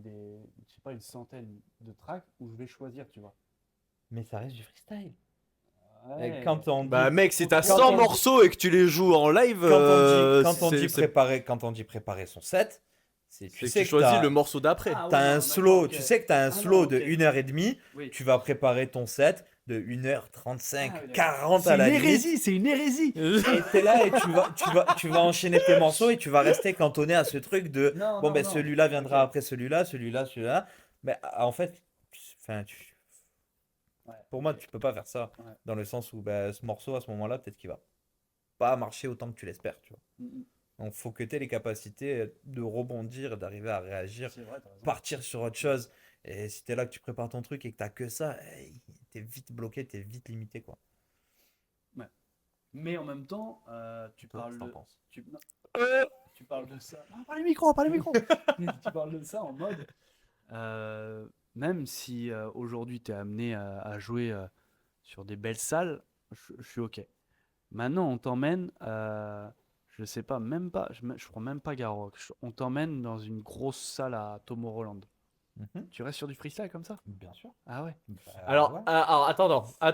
je sais pas, une centaine de tracks où je vais choisir, tu vois. Mais ça reste du freestyle. Ouais. Et quand on dit, Bah, mec, si t'as Quand 100 on dit- morceaux et que tu les joues en live, quand on dit préparer son set, c'est tu c'est que sais tu que choisis t'as, le morceau d'après. Ah, t'as ouais, un non, slow, d'accord, ok. tu sais que t'as un Ah, slow non, de ok. 1h30, Oui. tu vas préparer ton set de 1h35, Ah, oui, d'accord. 40 C'est à une la limite. hérésie, c'est une hérésie. Et t'es là et tu vas enchaîner tes morceaux et tu vas rester cantonné à ce truc de Non, bon non, ben non. celui-là viendra Ok. après celui-là. Mais en fait, enfin, Ouais, pour moi, ok. tu peux pas faire ça Ouais. dans le sens où ben, ce morceau à ce moment-là, peut-être qu'il va pas marcher autant que tu l'espères, tu vois. Mm, Donc, faut que tu aies les capacités de rebondir, et d'arriver à réagir, c'est vrai, t'as raison. partir sur autre chose. Et si tu es là, que tu prépares ton truc et que tu que ça, hey, t'es vite bloqué, t'es vite limité, quoi. Mais en même temps, tu Toi, parles qu'est-ce que t'en de. penses? Non, tu parles de ça. Ah, pas les micros, pas les micros. Tu parles de ça en mode. Même si aujourd'hui tu es amené à jouer sur des belles salles, je suis OK. Maintenant, on t'emmène, je sais pas, même pas, je crois même pas Garrock. On t'emmène dans une grosse salle à Tomorrowland. Mhm. Tu restes sur du freestyle comme ça? Bien sûr. Ah ouais. Alors, Ouais. attends, parce Ah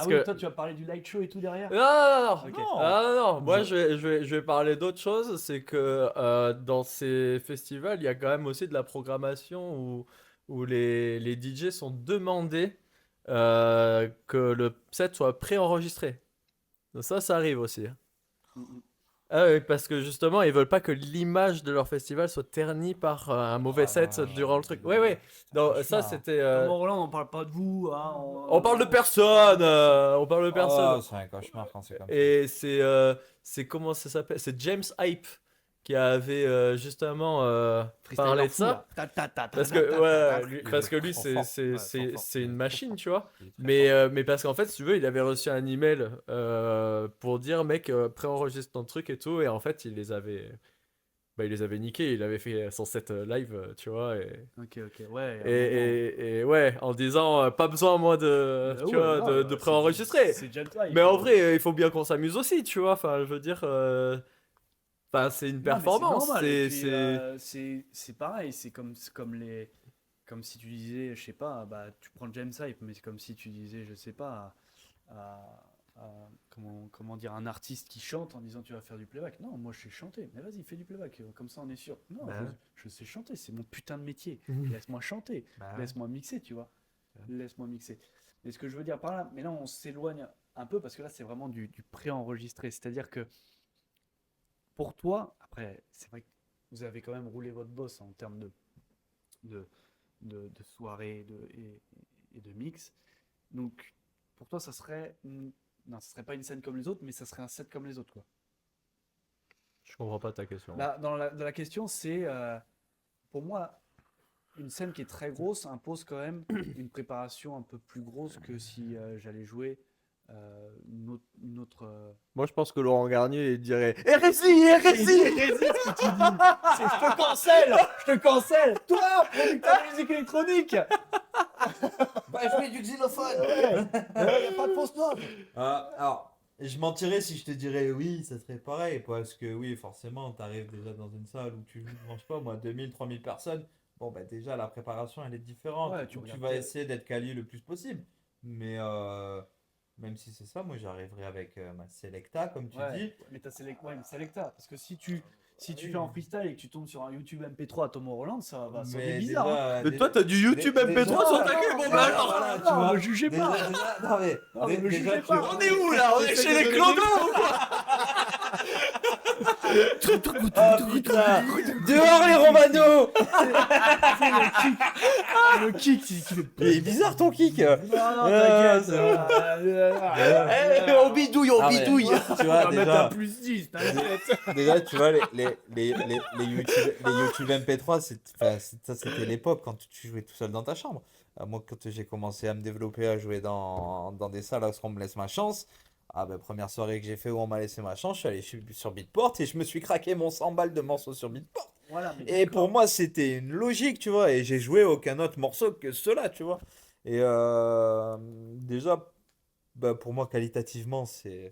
oui, que. toi tu vas parler du light show et tout derrière? Non, non, non, Ok. Non. non. Moi, je vais parler d'autre chose. C'est que dans ces festivals, il y a quand même aussi de la programmation où les DJ sont demandés que le set soit préenregistré. Donc ça arrive aussi, hein. Mm. Ah oui, parce que justement, ils veulent pas que l'image de leur festival soit ternie par un mauvais set durant le truc. Oui, oui. Donc ça, c'était. Tomorrowland, on parle pas de vous, hein, On parle de personne. On parle de personne. Oh, c'est un cauchemar quand c'est comme ça. Et c'est comment ça s'appelle? C'est James Hype qui avait justement parlé de ça. Parce que lui, c'est une machine, tu vois. Il est très fort. Mais parce qu'en fait, si tu veux, il avait reçu un email pour dire, mec, préenregistre ton truc et tout. Et en fait, il les avait niqués. Il avait fait son set live, tu vois. Ok, ouais. Et ouais, en disant, pas besoin, moi, tu vois, de préenregistrer. C'est James Hype. Mais en vrai, il faut bien qu'on s'amuse aussi, tu vois. Enfin, je veux dire, enfin, c'est une performance. Non, mais C'est, c'est normal. Et c'est... puis, c'est pareil, c'est comme si tu disais, je sais pas, bah tu prends James Hype, mais c'est comme si tu disais, je sais pas, comment dire, un artiste qui chante en disant tu vas faire du playback. Non, moi je sais chanter, mais vas-y, fais du playback, comme ça on est sûr. Non, Bah je sais chanter, c'est mon putain de métier. Mhm. Laisse-moi chanter, Bah ouais. laisse-moi mixer, tu vois. Ouais. Laisse-moi mixer. Mais ce que je veux dire par là, mais là on s'éloigne un peu parce que là c'est vraiment du pré-enregistré, c'est-à-dire que pour toi, après, c'est vrai que vous avez quand même roulé votre boss en termes de, de soirée et de mix. Donc, pour toi, ça serait. Non, ça serait pas une scène comme les autres, mais ça serait un set comme les autres, quoi. Je comprends pas ta question. Bah, dans la question, c'est. Pour moi, une scène qui est très grosse impose quand même une préparation un peu plus grosse que si j'allais jouer une autre. Moi, je pense que Laurent Garnier, il dirait hérésie, hérésie. Je te cancelle. Toi, producteur de musique électronique. Bah, je mets du xylophone. Y a pas de fausse note. Alors, je mentirais si je te dirais oui, ça serait pareil. Parce que oui, forcément, tu arrives déjà dans une salle où tu ne manges pas, moi, 2000, 3000 personnes. Bon, bah déjà, la préparation, elle est différente. Ouais, Tu regardes vas quel- essayer d'être quali le plus possible. Mais même si c'est ça, moi, j'arriverai avec ma Selecta, comme tu dis. Mais t'as une Selecta. Parce que si tu Oui. fais en freestyle et que tu tombes sur un YouTube MP3 à Tomorrowland, ça va sonner Mais bizarre. Hein. Mais toi, t'as du YouTube MP3 sur ta queue, bon bah alors. Voilà, tu non, vois. me jugez pas. Non, mais, Non, mais me déjà, jugez tu pas. vois. On est où là? On est chez les clodos ou quoi? Ah putain, dehors les Romano. Le kick qui fait. Il est bizarre ton kick. Non, t'inquiète. c'est bon. On bidouille, on Ah, mais, bidouille. tu On vois va mettre un déjà, plus 10, t'inquiète. déjà tu vois les YouTube MP3 ça c'était l'époque quand tu jouais tout seul dans ta chambre. Moi quand j'ai commencé à me développer à jouer dans des salles où on me laisse ma chance. Ah bah première soirée que j'ai fait où on m'a laissé ma chance, je suis allé sur Beatport et je me suis craqué mon 100 balles de morceaux sur Beatport. Voilà, mais Et d'accord. pour moi, c'était une logique, tu vois. Et j'ai joué aucun autre morceau que ceux-là, tu vois. Et déjà, bah, pour moi, qualitativement, c'est.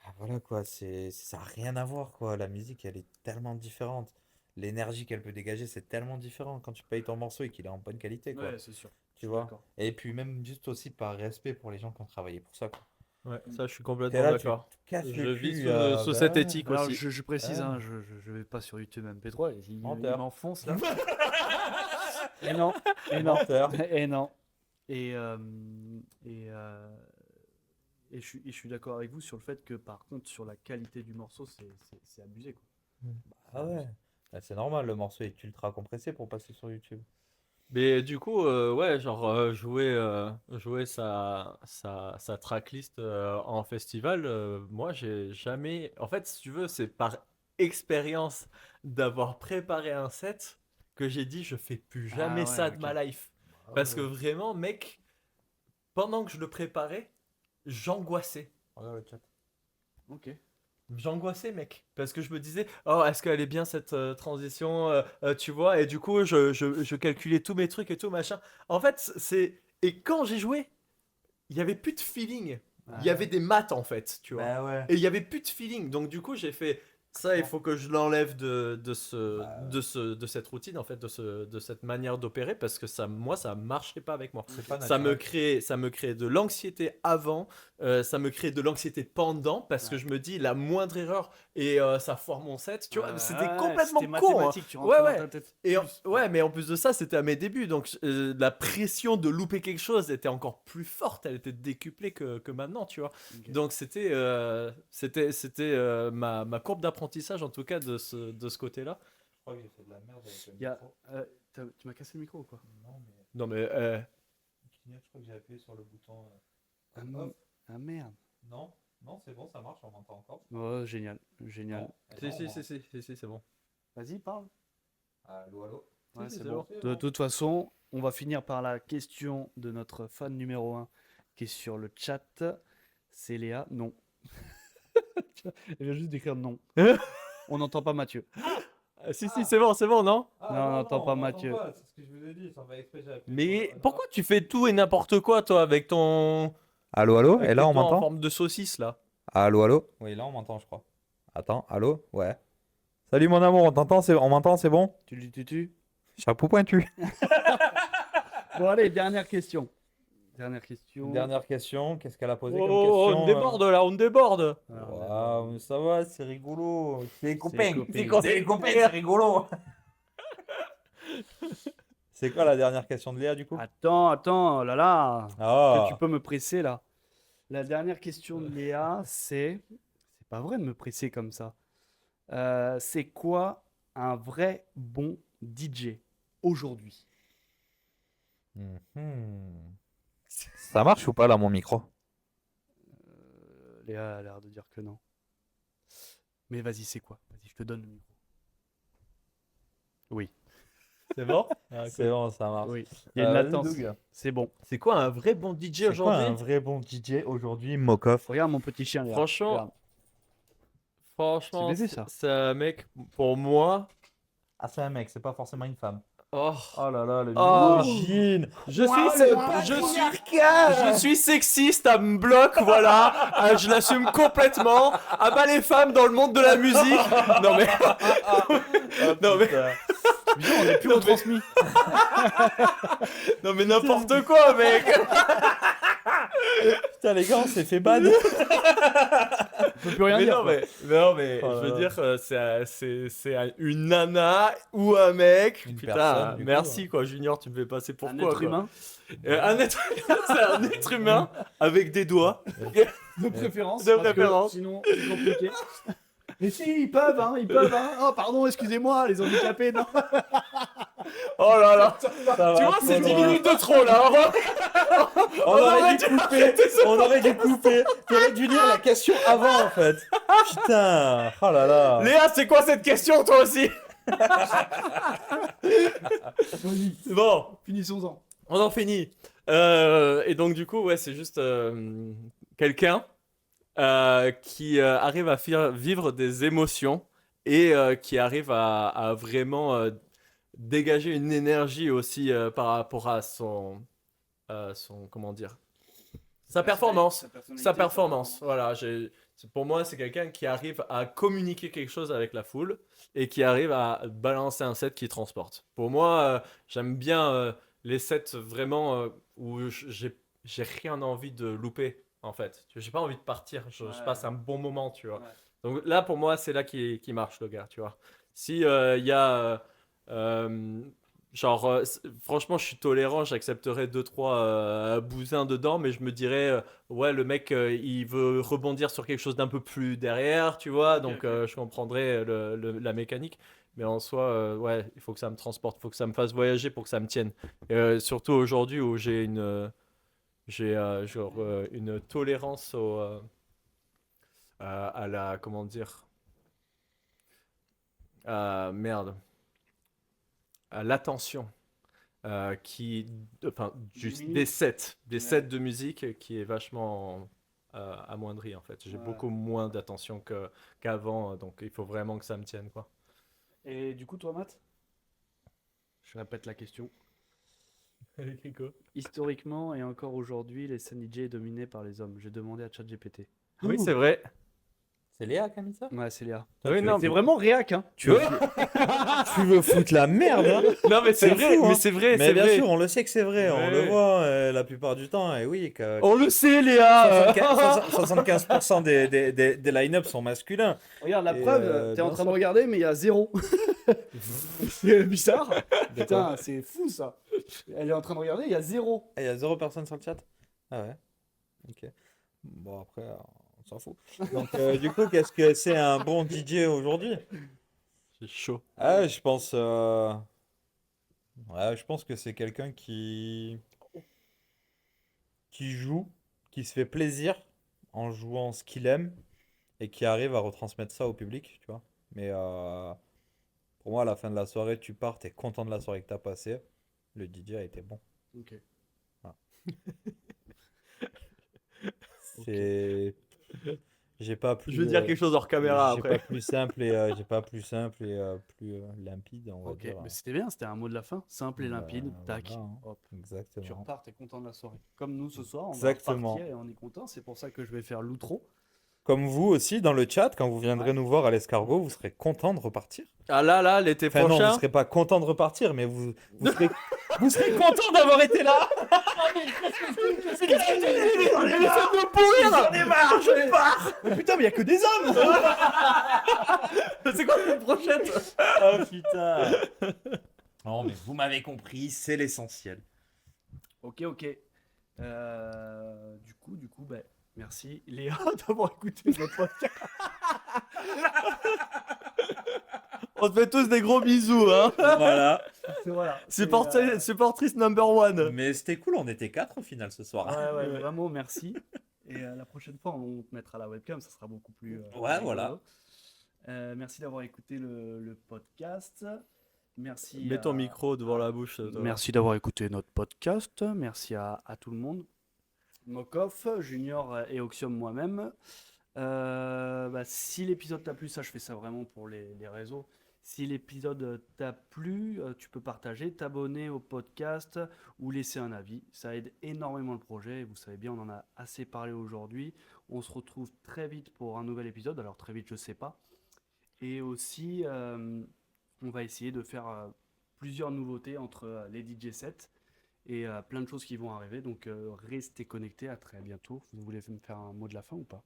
Ah, voilà quoi, ça n'a rien à voir, quoi. La musique, elle est tellement différente. L'énergie qu'elle peut dégager, c'est tellement différent quand tu payes ton morceau et qu'il est en bonne qualité, quoi. Ouais, c'est sûr. Tu vois. Et puis, même juste aussi par respect pour les gens qui ont travaillé pour ça, quoi. Ouais, ça, je suis T'es complètement là, d'accord. tu casses Je le vis cul, sous bah cette ouais. éthique Alors, aussi. je précise, Ah. hein, je vais pas sur YouTube MP3, il Menteur. m'enfonce là. Et non, et non, Menteur. et non. Et, je suis d'accord avec vous sur le fait que par contre, sur la qualité du morceau, c'est abusé, quoi. Ah ouais. Bah, c'est normal, le morceau est ultra compressé pour passer sur YouTube. Mais du coup, ouais, genre jouer sa tracklist en festival, moi j'ai jamais. En fait, si tu veux, c'est par expérience d'avoir préparé un set que j'ai dit je fais plus jamais ouais, ça de ok. ma life. Parce que vraiment, mec, pendant que je le préparais, j'angoissais. Regarde le chat. Ok. J'angoissais, mec, parce que je me disais, oh, est-ce qu'elle est bien cette transition, tu vois, et du coup, je calculais tous mes trucs et tout, machin. En fait, et quand j'ai joué, il y avait plus de feeling. Il y avait des maths, en fait, tu vois. Bah ouais. Et il y avait plus de feeling. Donc, du coup, j'ai fait, ça, il faut que je l'enlève de cette routine, en fait, de cette manière d'opérer, parce que moi, ça marchait pas avec moi. C'est pas Ça me naturel. crée de l'anxiété avant, ça me crée de l'anxiété pendant, parce que je me dis la moindre erreur et ça foire mon set, tu vois. C'était complètement c'était con, hein. mathématique, tu rentres Ouais, dans ouais. ta tête. Ouais, mais en plus de ça, c'était à mes débuts, donc la pression de louper quelque chose était encore plus forte, elle était décuplée que maintenant, tu vois. Ok. Donc c'était ma courbe d'apprentissage, en tout cas, de ce côté-là. Je crois que j'ai fait de la merde avec le Il y a- micro. tu m'as cassé le micro ou quoi? Non, mais Non, mais je crois que j'ai appuyé sur le bouton. Ah, Off. ah, merde. Non, non, c'est bon, ça marche, on m'entend encore. Oh, génial, génial. Non, et non, on si, c'est bon. Vas-y, parle. Allô, allô. Ouais, Si, c'est c'est bon. bon. De toute façon, on va finir par la question de notre fan numéro 1 qui est sur le chat. C'est Léa. Non. Elle vient juste d'écrire non. On n'entend pas Mathieu. Si, c'est bon, non? Ah, Non, on n'entend pas on Mathieu. pas, c'est ce que je vous ai dit, sans faire exprès, j'ai appuyé Mais sur le- pourquoi tu fais tout et n'importe quoi, toi, avec ton. Allô, allô, Avec et là tes on doigts en m'entend? forme de saucisse, là? Allô, allô? Oui, là on m'entend, je crois. Attends, allô? Ouais. Salut mon amour, on t'entend, on m'entend, c'est bon? Tu. Chapeau pointu. Bon, allez, dernière question. Dernière question. Dernière question, qu'est-ce qu'elle a posé comme Oh, question? on déborde, là, on déborde! Alors, Waouh, mais ça va, c'est rigolo. C'est les copains. c'est les copains, c'est rigolo. C'est quoi la dernière question de Léa du coup? Attends, oh là là. Ah, Que tu peux me presser là. La dernière question de Léa, c'est. C'est pas vrai de me presser comme ça. C'est quoi un vrai bon DJ aujourd'hui? Mhm. Ça marche ou pas là mon micro? Léa a l'air de dire que non. Mais vas-y, c'est quoi? Vas-y, je te donne le micro. Oui. C'est bon? C'est bon, ça marche. Oui. Il y a une Vas-y, latence. Doug. C'est bon. C'est quoi un vrai bon DJ C'est quoi aujourd'hui? un vrai bon DJ aujourd'hui, Mokov? Regarde mon petit chien, Léa. Franchement, Regarde. Franchement, C'est baisé, ça. c'est un mec, pour moi. Ah, c'est un mec, c'est pas forcément une femme. Oh, Oh là là, le Oh. misogyne. je suis sexiste, ça me bloque, voilà. Je l'assume complètement. Ah bah les femmes dans le monde de la musique. Non mais, non mais, Putain, on est plus retransmis. non mais n'importe quoi, mec. Putain, les gars, on s'est fait ban. On peut plus rien Mais dire. non quoi. mais, non mais, Oh là je veux là. dire, c'est une nana ou un mec. Une Putain, personne, du coup, merci ouais. quoi, Junior, tu me fais passer pour Un quoi, être quoi. humain, Un être, c'est un être humain avec des doigts. de préférence. De parce que préférence. Sinon, c'est compliqué. Mais si, ils peuvent, hein, ils peuvent. Hein. Oh, pardon, excusez-moi, les handicapés, non. Oh là là. Ça Tu va, vois, c'est trop 10 loin. minutes de trop là. On aurait dû couper. On aurait dû couper. Tu aurais dû lire la question avant en fait. Putain. Oh là là. Léa, c'est quoi cette question, toi aussi? Vas-y, Bon, finissons-en. on en finit. Et donc, du coup, ouais, c'est juste quelqu'un qui arrive à vivre des émotions et qui arrive à vraiment dégager une énergie aussi par rapport à comment dire, sa performance. Sa performance, voilà. Pour moi, c'est quelqu'un qui arrive à communiquer quelque chose avec la foule et qui arrive à balancer un set qui transporte. Pour moi, j'aime bien les sets vraiment où j'ai rien envie de louper, en fait. J'ai pas envie de partir, je Ouais. passe un bon moment, tu vois. Ouais. Donc là, pour moi, c'est là qui marche, le gars, tu vois. Si il y a... franchement, je suis tolérant, j'accepterais 2-3 bousins dedans, mais je me dirais, ouais, le mec, il veut rebondir sur quelque chose d'un peu plus derrière, tu vois, Ok, donc ok. je comprendrais la mécanique, mais en soi, ouais, il faut que ça me transporte, il faut que ça me fasse voyager pour que ça me tienne. Et, surtout aujourd'hui où j'ai une tolérance à la, comment dire, merde, à l'attention. enfin, Diminue. des sets, Ouais. de musique qui est vachement amoindri en fait. J'ai Ouais. beaucoup moins d'attention qu'avant, donc il faut vraiment que ça me tienne quoi. Et du coup, toi, Matt? Je répète la question. Historiquement et encore aujourd'hui, les scènes DJ est dominées par les hommes. J'ai demandé à ChatGPT. Oui, c'est vrai. C'est Léa qui a mis ça? Ouais, c'est Léa. Oui, non, C'est vraiment réac, hein. Tu veux, tu veux foutre la merde, hein? non, mais c'est vrai, fou, hein. mais c'est vrai, Mais c'est bien vrai. sûr, on le sait que c'est vrai, on le Ouais. voit la plupart du temps. Et oui, que On le sait, Léa. 75% des line-up sont masculins. Regarde, la Et, preuve, t'es en bien train de sûr. regarder, mais il y a 0. C'est bizarre. Putain, c'est fou ça. Elle est en train de regarder, il y a 0. Ah, il y a 0 personnes sur le chat? Ah ouais, ok. Bon, après, on s'en fout. Donc, du coup, qu'est-ce que c'est un bon DJ aujourd'hui? C'est chaud. Ah, je pense, ouais, je pense que c'est quelqu'un qui joue, qui se fait plaisir en jouant ce qu'il aime et qui arrive à retransmettre ça au public, tu vois. Mais pour moi, à la fin de la soirée, tu pars, t'es content de la soirée que t'as passée. Le DJ a été bon. Ok. C'est. J'ai pas plus. Je veux dire quelque chose hors caméra J'ai après. pas plus simple et plus limpide, on va Ok, dire. mais c'était bien, c'était un mot de la fin. Simple et Bah, limpide. Tac. voilà, hein. Hop. Tu Exactement. repars, t'es content de la soirée. Comme nous ce soir, on Exactement. va repartir et on est content. C'est pour ça que je vais faire l'outro. Comme vous aussi, dans le chat, quand vous viendrez nous voir à l'escargot, vous serez content de repartir. Ah là, l'été Enfin, non, vous prochain. serez pas content de repartir, mais vous serez, vous serez content d'avoir été là. Mais putain, mais il y a que des hommes. C'est quoi l'année prochaine? Oh putain. Non, mais vous m'avez compris, c'est l'essentiel. Ok. Du coup, ben, merci Léa d'avoir écouté notre podcast. On te fait tous des gros bisous, hein. Voilà. Voilà. Supportrice number one. Mais c'était cool, on était 4 au final ce soir. Ouais, vraiment, merci. Et la prochaine fois, on te mettra la webcam, ça sera beaucoup plus. Ouais, rigolo. voilà. Merci d'avoir écouté le podcast. Merci. Mets ton micro devant la bouche. toi. Merci d'avoir écouté notre podcast. Merci à tout le monde. Mokoff, Junior et Oxium moi-même. Si l'épisode t'a plu, ça je fais ça vraiment pour les réseaux. Si l'épisode t'a plu, tu peux partager, t'abonner au podcast ou laisser un avis. Ça aide énormément le projet. Vous savez bien, on en a assez parlé aujourd'hui. On se retrouve très vite pour un nouvel épisode. Alors très vite, je sais pas. Et aussi, on va essayer de faire plusieurs nouveautés entre les DJ sets et plein de choses qui vont arriver. Donc restez connectés. À très bientôt. Vous voulez me faire un mot de la fin ou pas?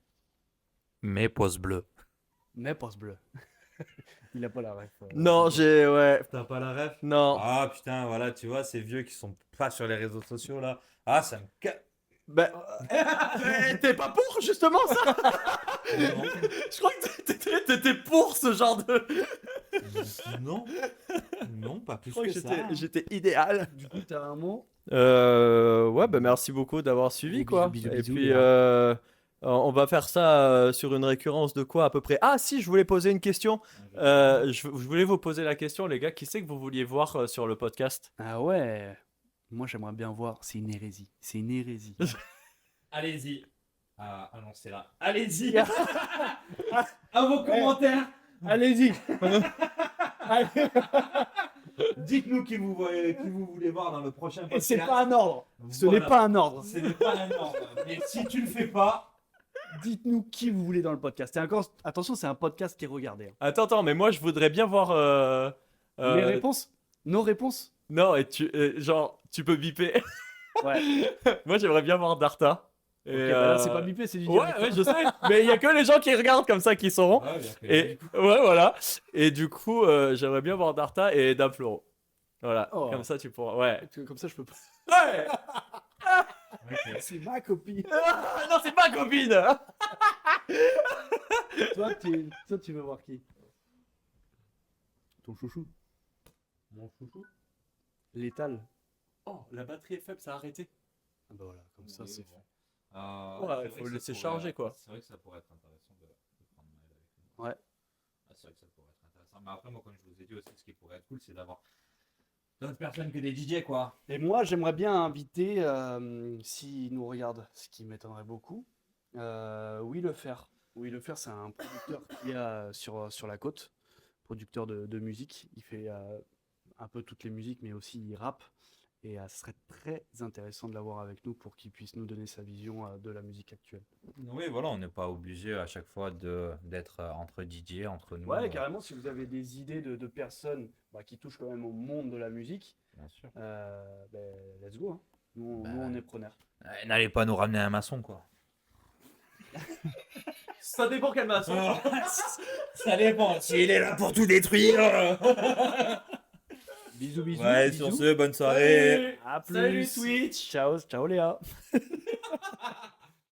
Mais pouce bleu. Mais pouce bleu. Il a pas la ref. Non, ouais. T'as pas la ref? Non. Ah putain, voilà, tu vois, ces vieux qui sont pas sur les réseaux sociaux là. Ah, ça me Ben, t'es pas pour justement ça? Je crois que t'étais pour ce genre de. Non, non, pas plus Je crois que que ça. hein. j'étais idéal. Du coup, t'as un mot? Ouais, bah merci beaucoup d'avoir suivi Gros quoi. bisous, Et bisous, puis les gars. on va faire ça sur une récurrence de quoi à peu près? Ah si, je voulais poser une question. Je voulais vous poser la question, les gars. Qui c'est que vous vouliez voir sur le podcast? Ah ouais. Moi, j'aimerais bien voir. C'est une hérésie. C'est une hérésie. Allez-y. Ah non, c'est là. Allez-y. À vos commentaires. Allez-y. Dites-nous qui vous voulez voir dans le prochain Et podcast. c'est pas un ordre. Ce Voilà. n'est pas un ordre. Ce n'est pas un ordre. Mais si tu le fais pas, Dites-nous qui vous voulez dans le podcast. Et encore, attention, c'est un podcast qui est regardé. hein. Attends, mais moi je voudrais bien voir. Les réponses? Nos réponses? Non, et genre, tu peux biper. Ouais. Moi j'aimerais bien voir Darta. Et, Ok, bah là, c'est pas bipé, c'est du Ouais, direct. ouais, je sais. Mais il y a que les gens qui regardent comme ça qui sauront. Et ouais, voilà. Et du coup, j'aimerais bien voir Darta et Dame Floro. Voilà. Oh. Comme ça, tu pourras. Ouais. Comme ça, je peux pas. Ouais. C'est ma copie. Ah, non, c'est ma copine. Toi, tu veux voir qui? Ton chouchou. Mon chouchou. Létal. Oh, la batterie est faible, ça a arrêté. Ah bah voilà, comme ça, c'est fait. Ouais, faut le laisser charger, quoi. C'est vrai que ça pourrait être intéressant de prendre Maël avec nous. Ouais. Ah, c'est vrai que ça pourrait être intéressant. Mais après, moi, comme je vous ai dit aussi, ce qui pourrait être cool, c'est d'avoir d'autres personnes que des DJ, quoi. Et moi, j'aimerais bien inviter, s'il nous regarde, ce qui m'étonnerait beaucoup, Oui Le Fer. Oui Le Fer, c'est un producteur qui est sur la côte, producteur de musique. Il fait un peu toutes les musiques, mais aussi il rappe. Et ce serait très intéressant de l'avoir avec nous pour qu'il puisse nous donner sa vision de la musique actuelle. Oui, voilà, on n'est pas obligé à chaque fois d'être entre DJ, entre nous. Ouais, carrément, si vous avez des idées de personnes qui touchent quand même au monde de la musique, Bien sûr. let's go, hein. Nous, on est preneurs. N'allez pas nous ramener un maçon, quoi. Ça dépend quel maçon. Ça dépend, s'il est là pour tout détruire. Bisous, bisous. Ouais, bisous. sur ce, bonne soirée. À plus. Salut Twitch. Ciao, ciao Léa.